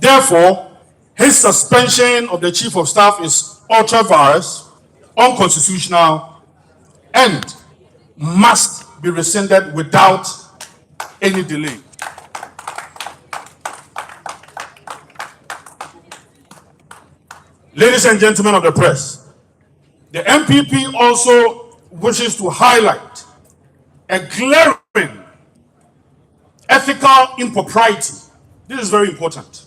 Therefore, his suspension of the Chief of Staff is ultra-virus, unconstitutional, and must be rescinded without any delay. Ladies and gentlemen of the press, the NPP also wishes to highlight a glaring ethical impropriety. This is very important,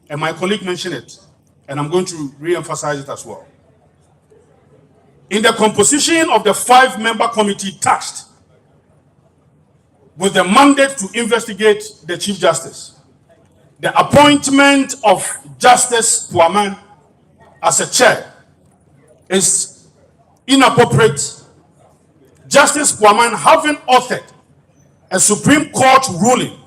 and my colleague mentioned it, and I'm going to re-emphasize it as well. In the composition of the 5-member committee tasked with the mandate to investigate the Chief Justice, the appointment of Justice Poamai as a chair is inappropriate. Justice Poamai, having authored a Supreme Court ruling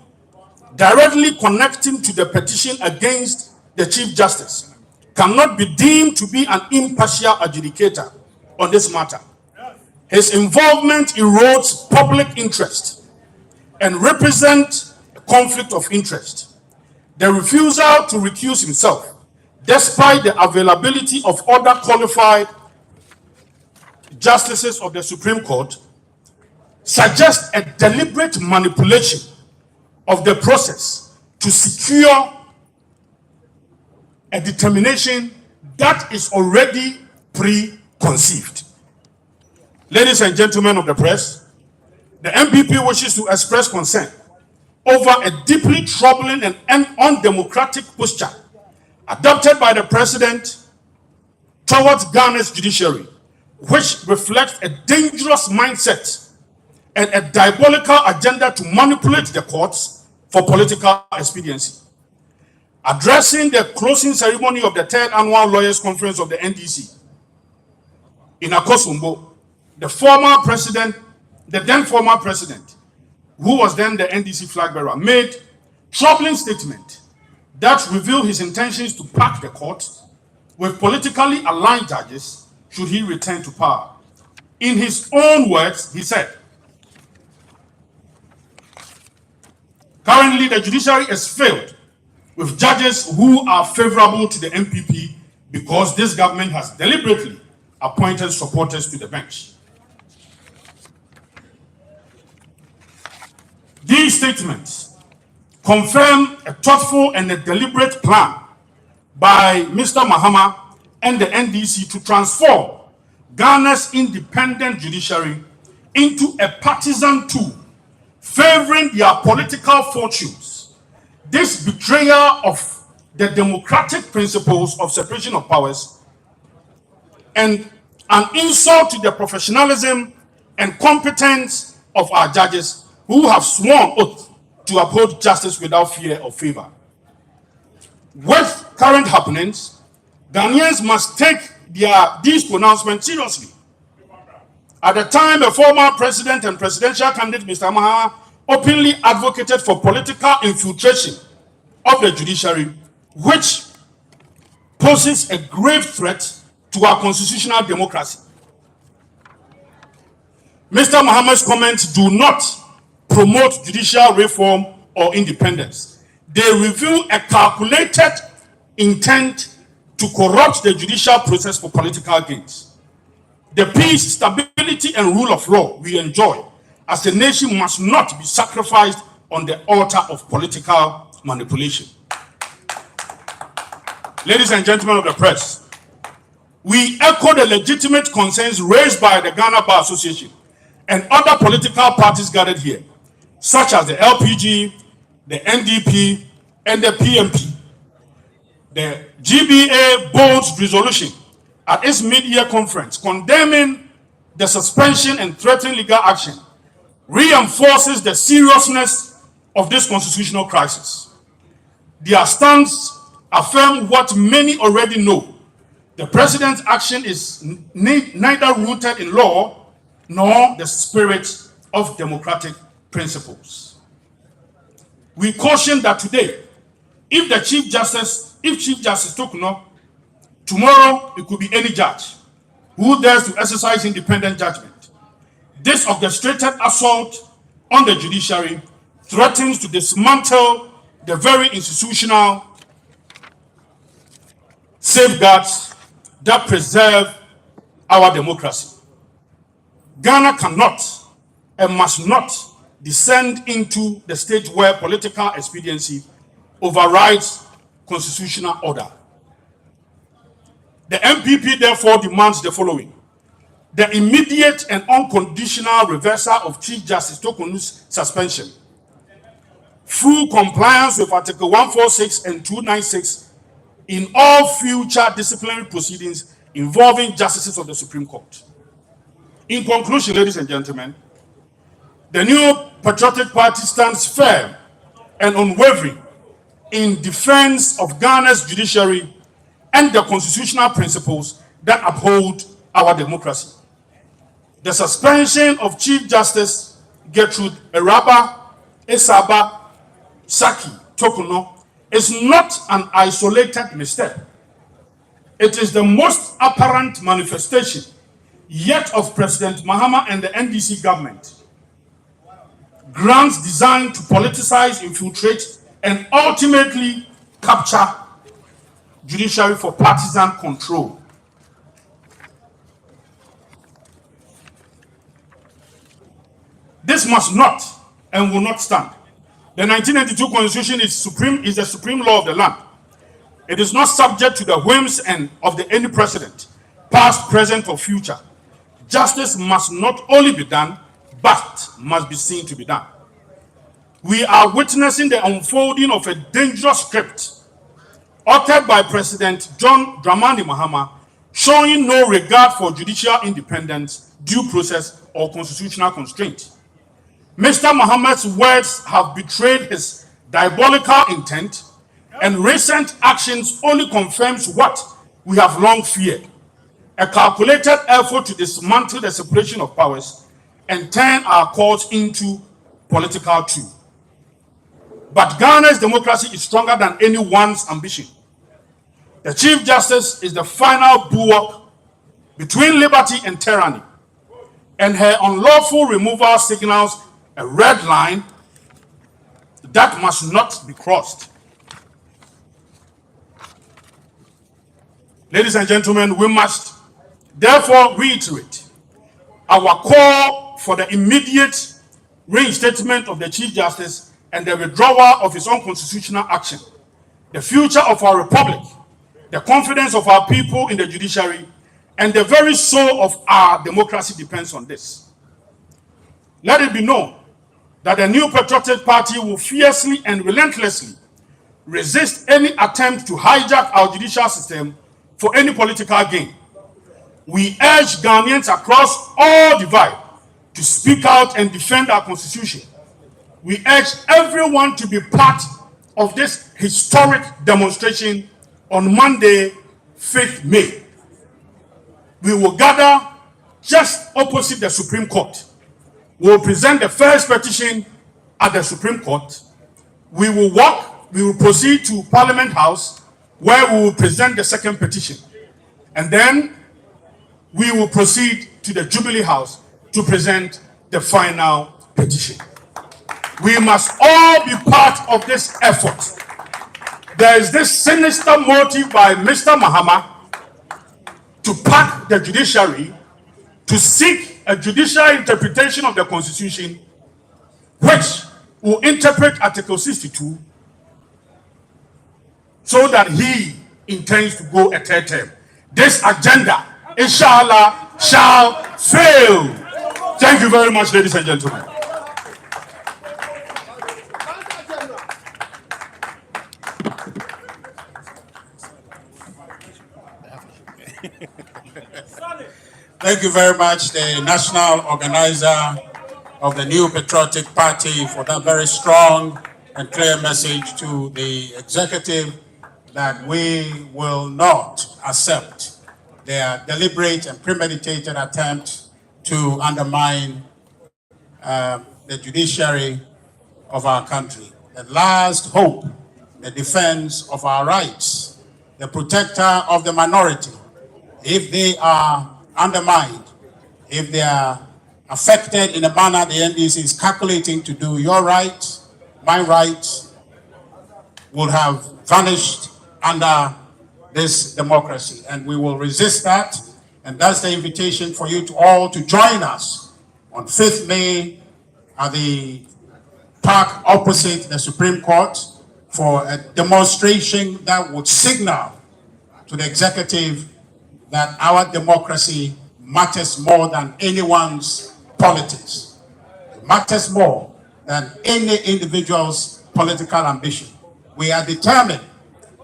directly connecting to the petition against the Chief Justice, cannot be deemed to be an impartial adjudicator on this matter. His involvement erodes public interest and represent a conflict of interest. The refusal to recuse himself, despite the availability of other qualified justices of the Supreme Court, suggests a deliberate manipulation of the process to secure a determination that is already preconceived. Ladies and gentlemen of the press, the NPP wishes to express concern over a deeply troubling and undemocratic posture adopted by the president towards Ghana's judiciary, which reflects a dangerous mindset and a diabolical agenda to manipulate the courts for political expediency. Addressing the closing ceremony of the 3rd Annual Lawyers Conference of the NDC in Akosombo, the then former president, who was then the NDC flag bearer, made troubling statement that revealed his intentions to pack the court with politically aligned judges should he return to power. In his own words, he said, "Currently, the judiciary is filled with judges who are favorable to the NPP because this government has deliberately appointed supporters to the bench." These statements confirm a thoughtful and a deliberate plan by Mr. Mahama and the NDC to transform Ghana's independent judiciary into a partisan tool favoring their political fortunes. This betrayal of the democratic principles of separation of powers and an insult to the professionalism and competence of our judges who have sworn oath to uphold justice without fear or favor. With current happenings, Ghanaians must take these pronouncements seriously. At the time, the former president and presidential candidate, Mr. Mahama, openly advocated for political infiltration of the judiciary, which poses a grave threat to our constitutional democracy. Mr. Mahama's comments do not promote judicial reform or independence. They reveal a calculated intent to corrupt the judicial process for political gains. The peace, stability, and rule of law we enjoy as a nation must not be sacrificed on the altar of political manipulation. Ladies and gentlemen of the press, we echo the legitimate concerns raised by the Ghana Bar Association and other political parties gathered here, such as the LPG, the NDP, and the PMP. The GBA bold's resolution at its mid-year conference condemning the suspension and threatening legal action reinforces the seriousness of this constitutional crisis. Their stance affirms what many already know. The president's action is neither rooted in law nor the spirit of democratic principles. We caution that today, if Chief Justice Tokuno, tomorrow it could be any judge who dares to exercise independent judgment. This orchestrated assault on the judiciary threatens to dismantle the very institutional safeguards that preserve our democracy. Ghana cannot and must not descend into the stage where political expediency overrides constitutional order. The NPP therefore demands the following: the immediate and unconditional reversal of Chief Justice Tokuno's suspension, full compliance with Article 146 and 296 in all future disciplinary proceedings involving justices of the Supreme Court. In conclusion, ladies and gentlemen, the New Patriotic Party stands firm and unwavering in defense of Ghana's judiciary and the constitutional principles that uphold our democracy. The suspension of Chief Justice Gertrude Eraba Esaba Saki Tokuno is not an isolated mistake. It is the most apparent manifestation yet of President Mahama and the NDC government grants designed to politicize, infiltrate, and ultimately capture judiciary for partisan control. This must not and will not stand. The 1982 Constitution is the supreme law of the land. It is not subject to the whims of any president, past, present, or future. Justice must not only be done, but must be seen to be done. We are witnessing the unfolding of a dangerous script authored by President JOHN Mahama, showing no regard for judicial independence, due process, or constitutional constraint. Mr. Mahama's words have betrayed his diabolical intent, and recent actions only confirms what we have long feared: a calculated effort to dismantle the separation of powers and turn our courts into political tree. But Ghana's democracy is stronger than anyone's ambition. The Chief Justice is the final bulwark between liberty and tyranny, and her unlawful removal signals a red line that must not be crossed. Ladies and gentlemen, we must therefore reiterate our call for the immediate reinstatement of the Chief Justice and the withdrawal of his unconstitutional action. The future of our republic, the confidence of our people in the judiciary, and the very soul of our democracy depends on this. Let it be known that the New Patriotic Party will fiercely and relentlessly resist any attempt to hijack our judicial system for any political gain. We urge Ghanaians across all divide to speak out and defend our constitution. We urge everyone to be part of this historic demonstration on Monday, 5th May. We will gather just opposite the Supreme Court. We will present the first petition at the Supreme Court. We will proceed to Parliament House, where we will present the second petition. And then we will proceed to the Jubilee House to present the final petition. We must all be part of this effort. There is this sinister motive by Mr. Mahama to pack the judiciary, to seek a judicial interpretation of the Constitution, which will interpret Article 62 so that he intends to go a third term. This agenda, inshallah, shall fail. Thank you very much, ladies and gentlemen. Thank you very much, the national organizer of the New Patriotic Party, for that very strong and clear message to the executive that we will not accept their deliberate and premeditated attempt to undermine the judiciary of our country. The last hope, the defense of our rights, the protector of the minority. If they are undermined, if they are affected in a manner the NDC is calculating to do, your rights, my rights, will have vanished under this democracy. And we will resist that. And that's the invitation for you to all to join us on 5th May at the park opposite the Supreme Court for a demonstration that would signal to the executive that our democracy matters more than anyone's politics. It matters more than any individual's political ambition. We are determined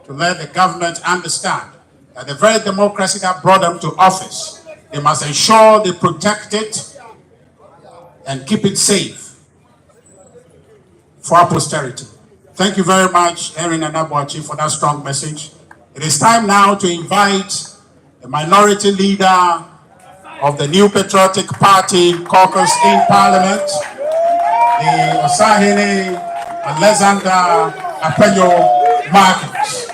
to let the government understand that the very democracy that brought them to office, they must ensure they protect it and keep it safe for our posterity. Thank you very much, Erin Anabuachi, for that strong message. It is time now to invite the minority leader of the New Patriotic Party caucus in Parliament, the Osahene Alexander Apenyo Marcus.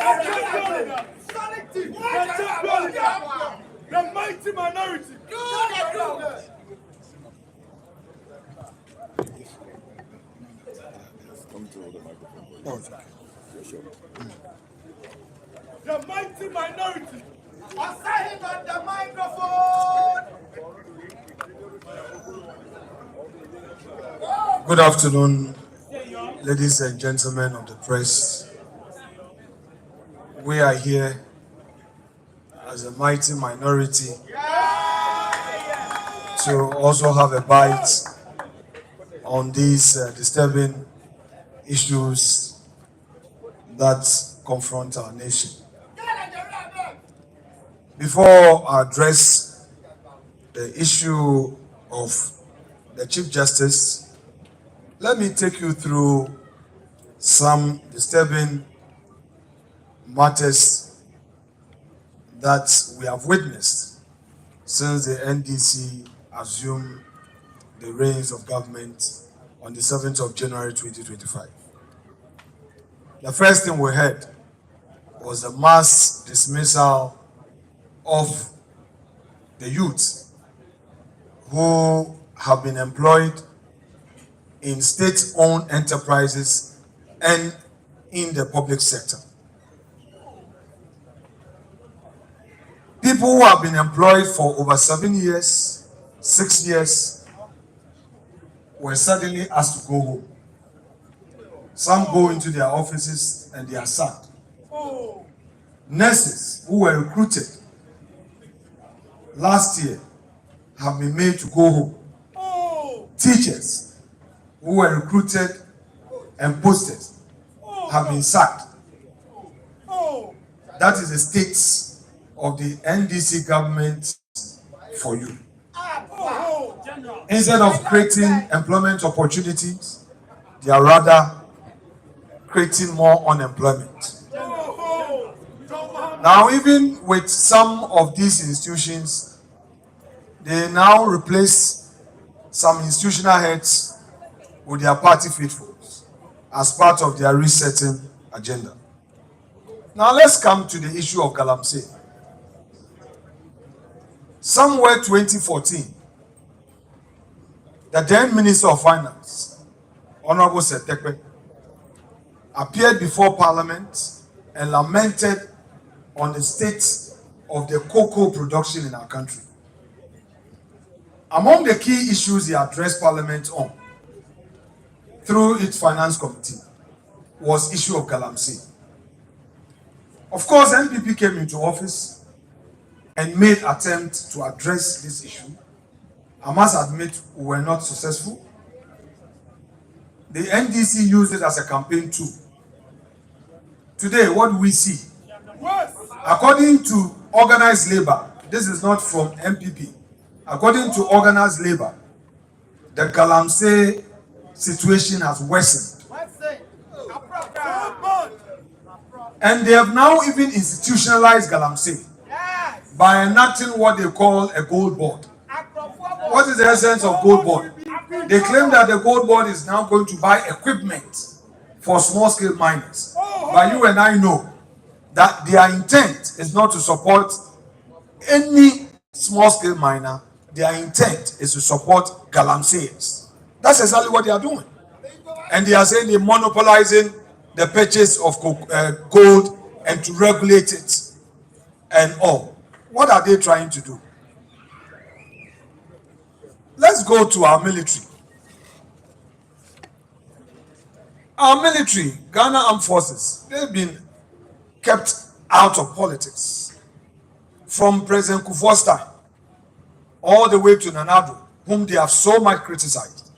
The mighty minority. The mighty minority. Aside on the microphone. Good afternoon, ladies and gentlemen of the press. We are here as a mighty minority to also have a bite on these disturbing issues that confront our nation. Before I address the issue of the Chief Justice, let me take you through some disturbing matters that we have witnessed since the NDC assumed the reins of government on the 7th of January 2025. The first thing we heard was the mass dismissal of the youth who have been employed in state-owned enterprises and in the public sector. People who have been employed for over 7 years, 6 years, were suddenly asked to go home. Some go into their offices and they are sacked. Nurses who were recruited last year have been made to go home. Teachers who were recruited and posted have been sacked. That is the state of the NDC government for you. Instead of creating employment opportunities, they are rather creating more unemployment. Now, even with some of these institutions, they now replace some institutional heads with their party faithfuls as part of their resetting agenda. Now, let's come to the issue of Galamsey. Somewhere 2014, the then Minister of Finance, Honorable Setekwe, appeared before Parliament and lamented on the state of the cocoa production in our country. Among the key issues he addressed Parliament on through its Finance Committee was issue of Galamsey. Of course, NPP came into office and made attempt to address this issue. I must admit we were not successful. The NDC used it as a campaign tool. Today, what do we see? According to organized labor, this is not from NPP. According to organized labor, the Galamsey situation has worsened. And they have now even institutionalized Galamsey by enacting what they call a gold board. What is the essence of gold board? They claim that the gold board is now going to buy equipment for small-scale miners. But you and I know that their intent is not to support any small-scale miner. Their intent is to support Galamseyers. That's exactly what they are doing. And they are saying they're monopolizing the purchase of gold and to regulate it and all. What are they trying to do? Let's go to our military. Our military, Ghana Armed Forces, they've been kept out of politics. From President Kufuor's time all the way to Nanado, whom they have so much criticized.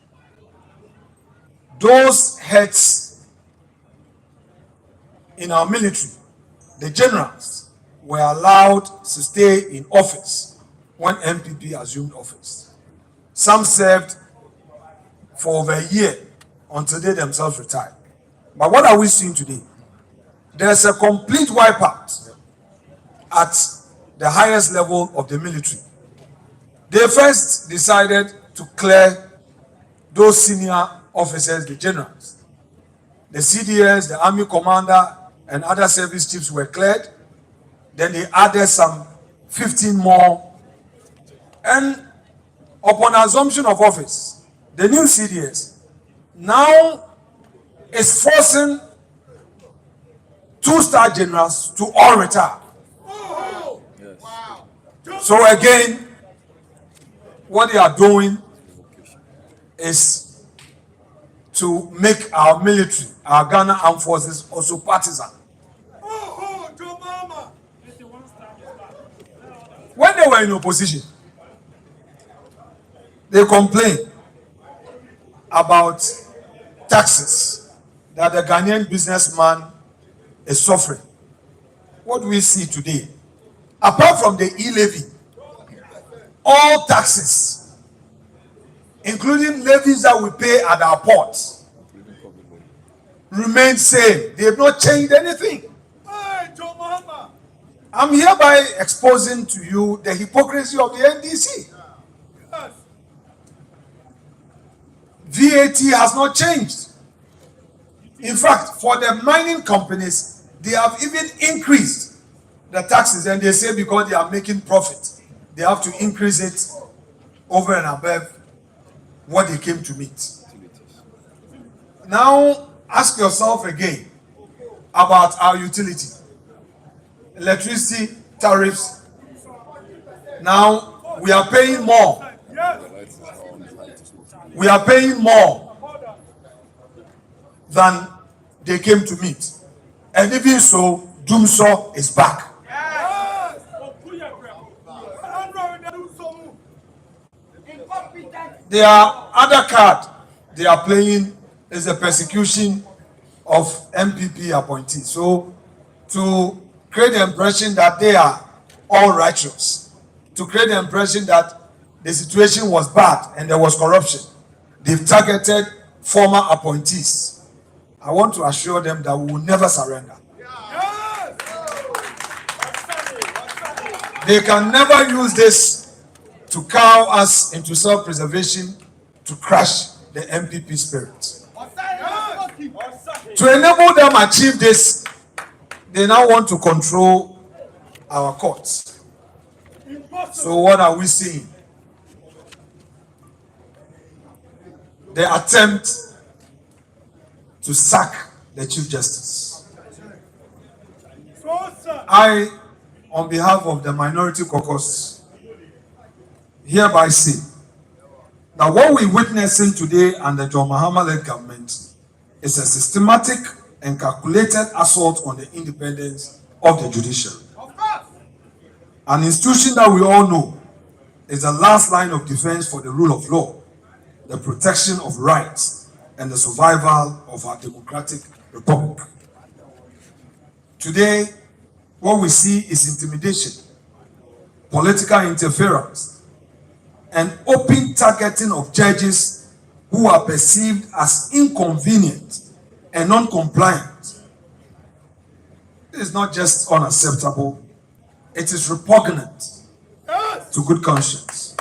Those heads in our military, the generals, were allowed to stay in office when NPP assumed office. Some served for over a year until they themselves retired. But what are we seeing today? There's a complete wipeout at the highest level of the military. They first decided to clear those senior officers, the generals, the CDS, the army commander, and other service chiefs were cleared. Then they added some 15 more. And upon assumption of office, the new CDS now is forcing 2-star generals to all retire. So again, what they are doing is to make our military, our Ghana Armed Forces, also partisan. When they were in opposition, they complained about taxes that the Ghanaian businessman is suffering. What do we see today? Apart from the e-levy, all taxes, including levies that we pay at our ports, remain same. They have not changed anything. I'm hereby exposing to you the hypocrisy of the NDC. VAT has not changed. In fact, for the mining companies, they have even increased the taxes, and they say because they are making profit, they have to increase it over and above what they came to meet. Now, ask yourself again about our utility. Electricity tariffs. Now, we are paying more. We are paying more than they came to meet. And even so, Doomsaw is back. Their other card they are playing is the persecution of NPP appointees. So, to create the impression that they are all righteous, to create the impression that the situation was bad and there was corruption, they've targeted former appointees. I want to assure them that we will never surrender. They can never use this to cow us into self-preservation, to crush the NPP spirit. To enable them achieve this, they now want to control our courts. So what are we seeing? The attempt to sack the Chief Justice. I, on behalf of the Minority Caucus, hereby say that what we're witnessing today under John Mahama-led government is a systematic and calculated assault on the independence of the judiciary. An institution that we all know is the last line of defense for the rule of law, the protection of rights, and the survival of our democratic republic. Today, what we see is intimidation, political interference, and open targeting of judges who are perceived as inconvenient and non-compliant. It is not just unacceptable, it is repugnant to good conscience.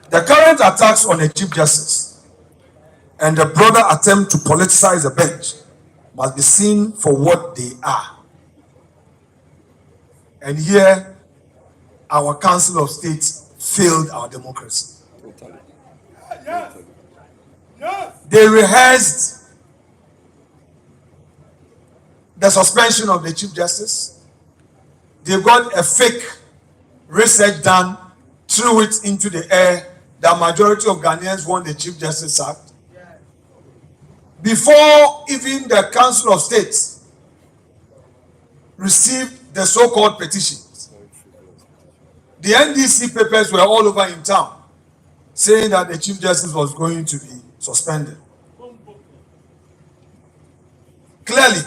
The current attacks on the Chief Justice and the broader attempt to politicize the bench must be seen for what they are. And here, our Council of State failed our democracy. They rehearsed the suspension of the Chief Justice. They got a fake research done, threw it into the air. The majority of Ghanaians want the Chief Justice sacked. Before even the Council of State received the so-called petitions, the NDC papers were all over in town saying that the Chief Justice was going to be suspended. Clearly,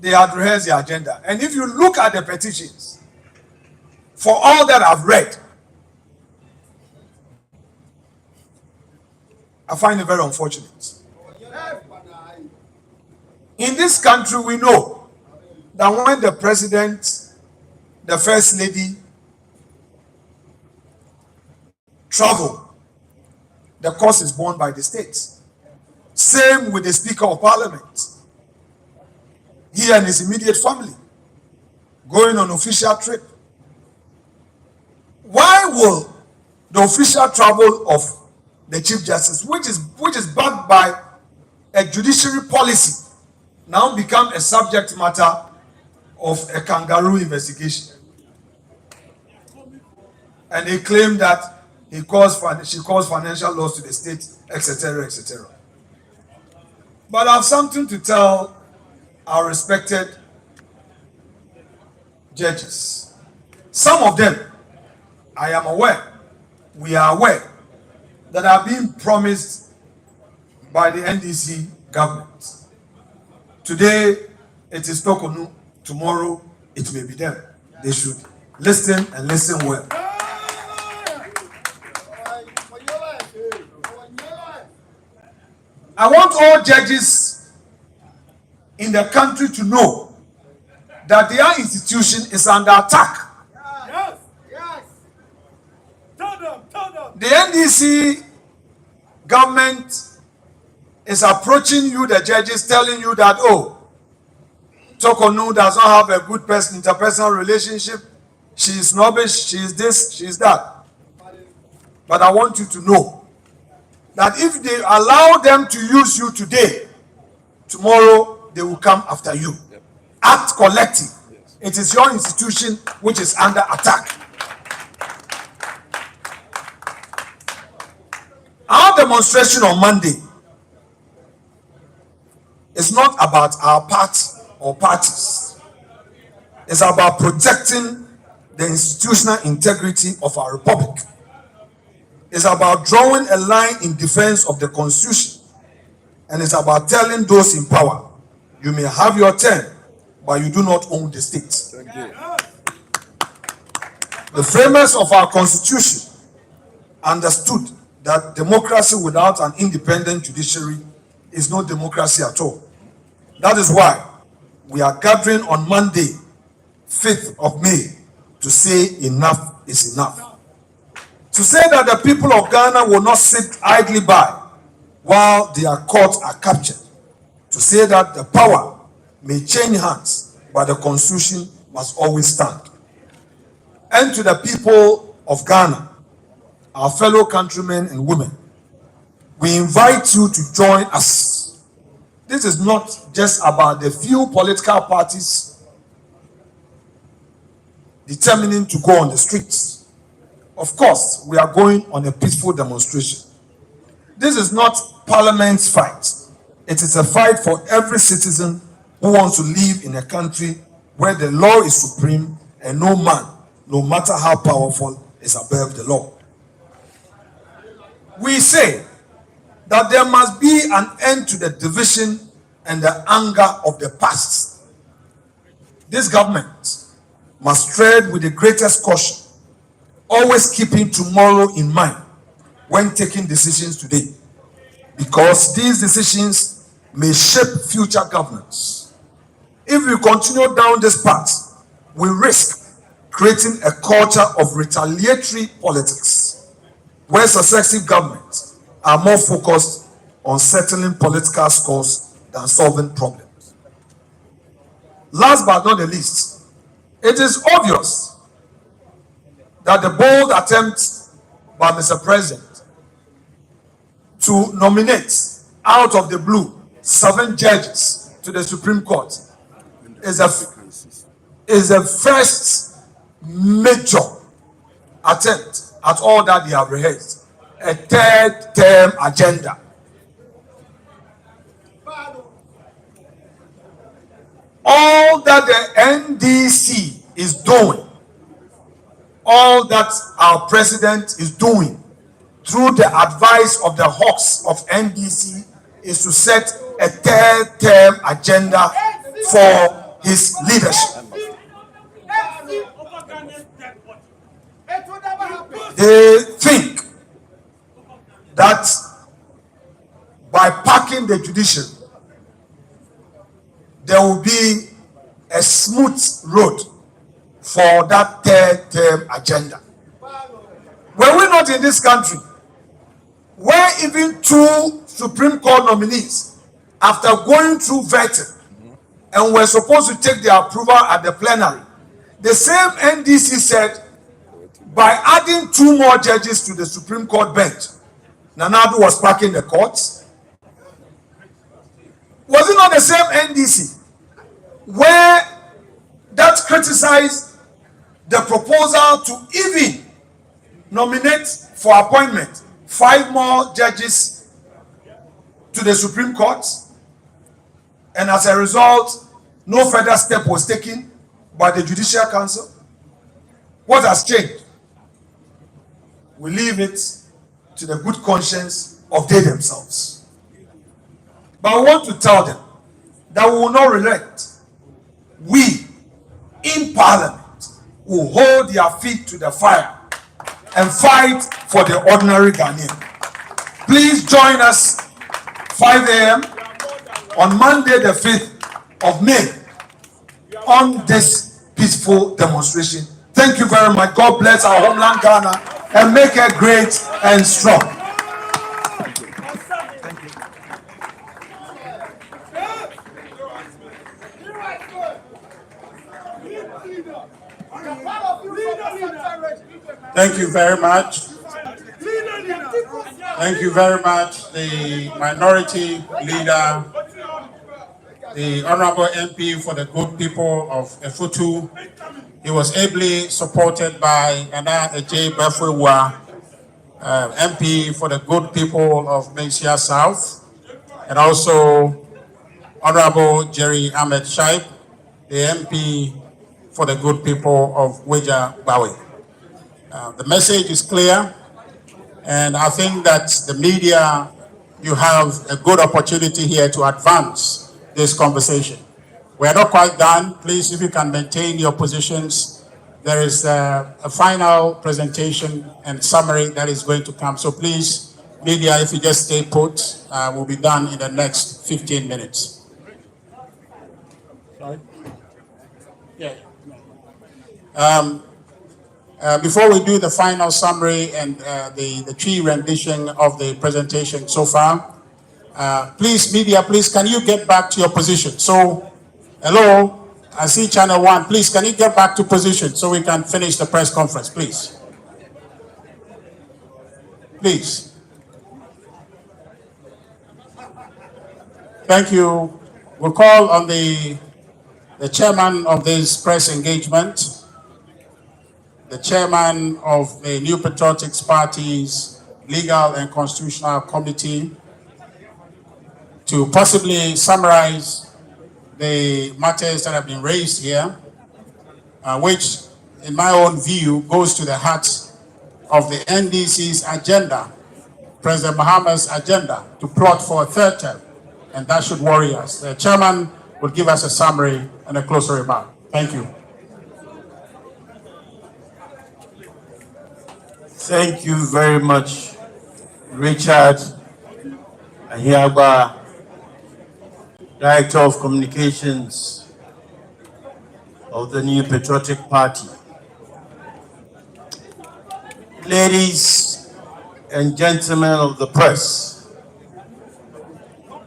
they had rehearsed the agenda. And if you look at the petitions, for all that I've read, I find it very unfortunate. In this country, we know that when the president, the first lady, travel, the cost is borne by the states. Same with the Speaker of Parliament. he and his immediate family, going on official trip. Why will the official travel of the Chief Justice, which is backed by a judiciary policy, now become a subject matter of a kangaroo investigation? And they claim that she caused financial loss to the state, etc., etc. But I have something to tell our respected judges. Some of them, I am aware, we are aware, that are being promised by the NDC government. Today, it is Tokonu. Tomorrow, it may be them. They should listen and listen well. I want all judges in the country to know that their institution is under attack. Yes, yes. Tell them. The NDC government is approaching you, the judges, telling you that, oh, Tokonu does not have a good interpersonal relationship. She is snobbish, she is this, she is that. But I want you to know that if they allow them to use you today, tomorrow they will come after you. Act collective. It is your institution which is under attack. Our demonstration on Monday is not about our party or parties. It's about protecting the institutional integrity of our republic. It's about drawing a line in defense of the Constitution. And it's about telling those in power, you may have your turn, but you do not own the state. The framers of our Constitution understood that democracy without an independent judiciary is no democracy at all. That is why we are gathering on Monday, 5th of May, to say enough is enough. To say that the people of Ghana will not sit idly by while their courts are captured. To say that the power may change hands, but the Constitution must always stand. And to the people of Ghana, our fellow countrymen and women, we invite you to join us. This is not just about the few political parties determining to go on the streets. Of course, we are going on a peaceful demonstration. This is not Parliament's fight. It is a fight for every citizen who wants to live in a country where the law is supreme and no man, no matter how powerful, is above the law. We say that there must be an end to the division and the anger of the past. This government must tread with the greatest caution, always keeping tomorrow in mind when taking decisions today, because these decisions may shape future governance. If we continue down this path, we risk creating a culture of retaliatory politics, where successive governments are more focused on settling political scores than solving problems. Last but not the least, it is obvious that the bold attempt by Mr. President to nominate out of the blue 7 judges to the Supreme Court is a first major attempt at all that they have rehearsed, a third-term agenda. All that the NDC is doing, all that our president is doing through the advice of the hawks of NDC is to set a third-term agenda for his leadership. They think that by packing the judiciary, there will be a smooth road for that third-term agenda. Were we not in this country where even 2 Supreme Court nominees, after going through vetting and were supposed to take their approval at the plenary. The same NDC said, by adding 2 more judges to the Supreme Court bench, Nana Addo was packing the courts. Was it not the same NDC where that criticized the proposal to even nominate for appointment 5 more judges to the Supreme Court, and as a result, no further step was taken by the Judicial Council? What has changed? We leave it to the good conscience of they themselves. But I want to tell them that we will not relent. We, in Parliament, will hold their feet to the fire and fight for the ordinary Ghanaian. Please join us 5 a.m. on Monday the 5th of May on this peaceful demonstration. Thank you very much. God bless our homeland Ghana and make it great and strong. Thank you very much. Thank you very much, the minority leader, the Honorable MP for the good people of Efutu. He was ably supported by Nana J. Bafwewa, MP for the good people of Mensia South, and also Honorable Jerry Ahmed Shaib, the MP for the good people of Weja Bawe. The message is clear, and I think that the media, you have a good opportunity here to advance this conversation. We are not quite done. Please, if you can maintain your positions, there is a final presentation and summary that is going to come. So please, media, if you just stay put, we'll be done in the next 15 minutes. Sorry? Yeah. Before we do the final summary and the tree rendition of the presentation so far, please, media, please, can you get back to your position? So, hello, I see channel 1. Please, can you get back to position so we can finish the press conference, please? Please. Thank you. We'll call on the chairman of this press engagement, the chairman of the New Patriotics Party's Legal and Constitutional Committee, to possibly summarize the matters that have been raised here, which, in my own view, goes to the heart of the NDC's agenda, President Mahama's agenda, to plot for a 3rd term, and that should worry us. The chairman will give us a summary and a closer remark. Thank you. Thank you very much, Richard Ahiagba, Director of Communications of the New Patriotic Party. Ladies and gentlemen of the press,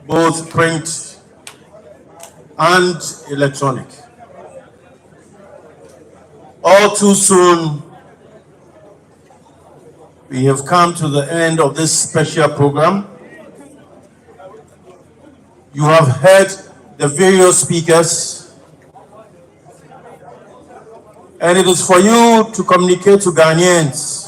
both print and electronic, all too soon, we have come to the end of this special program. You have heard the various speakers, and it is for you to communicate to Ghanaians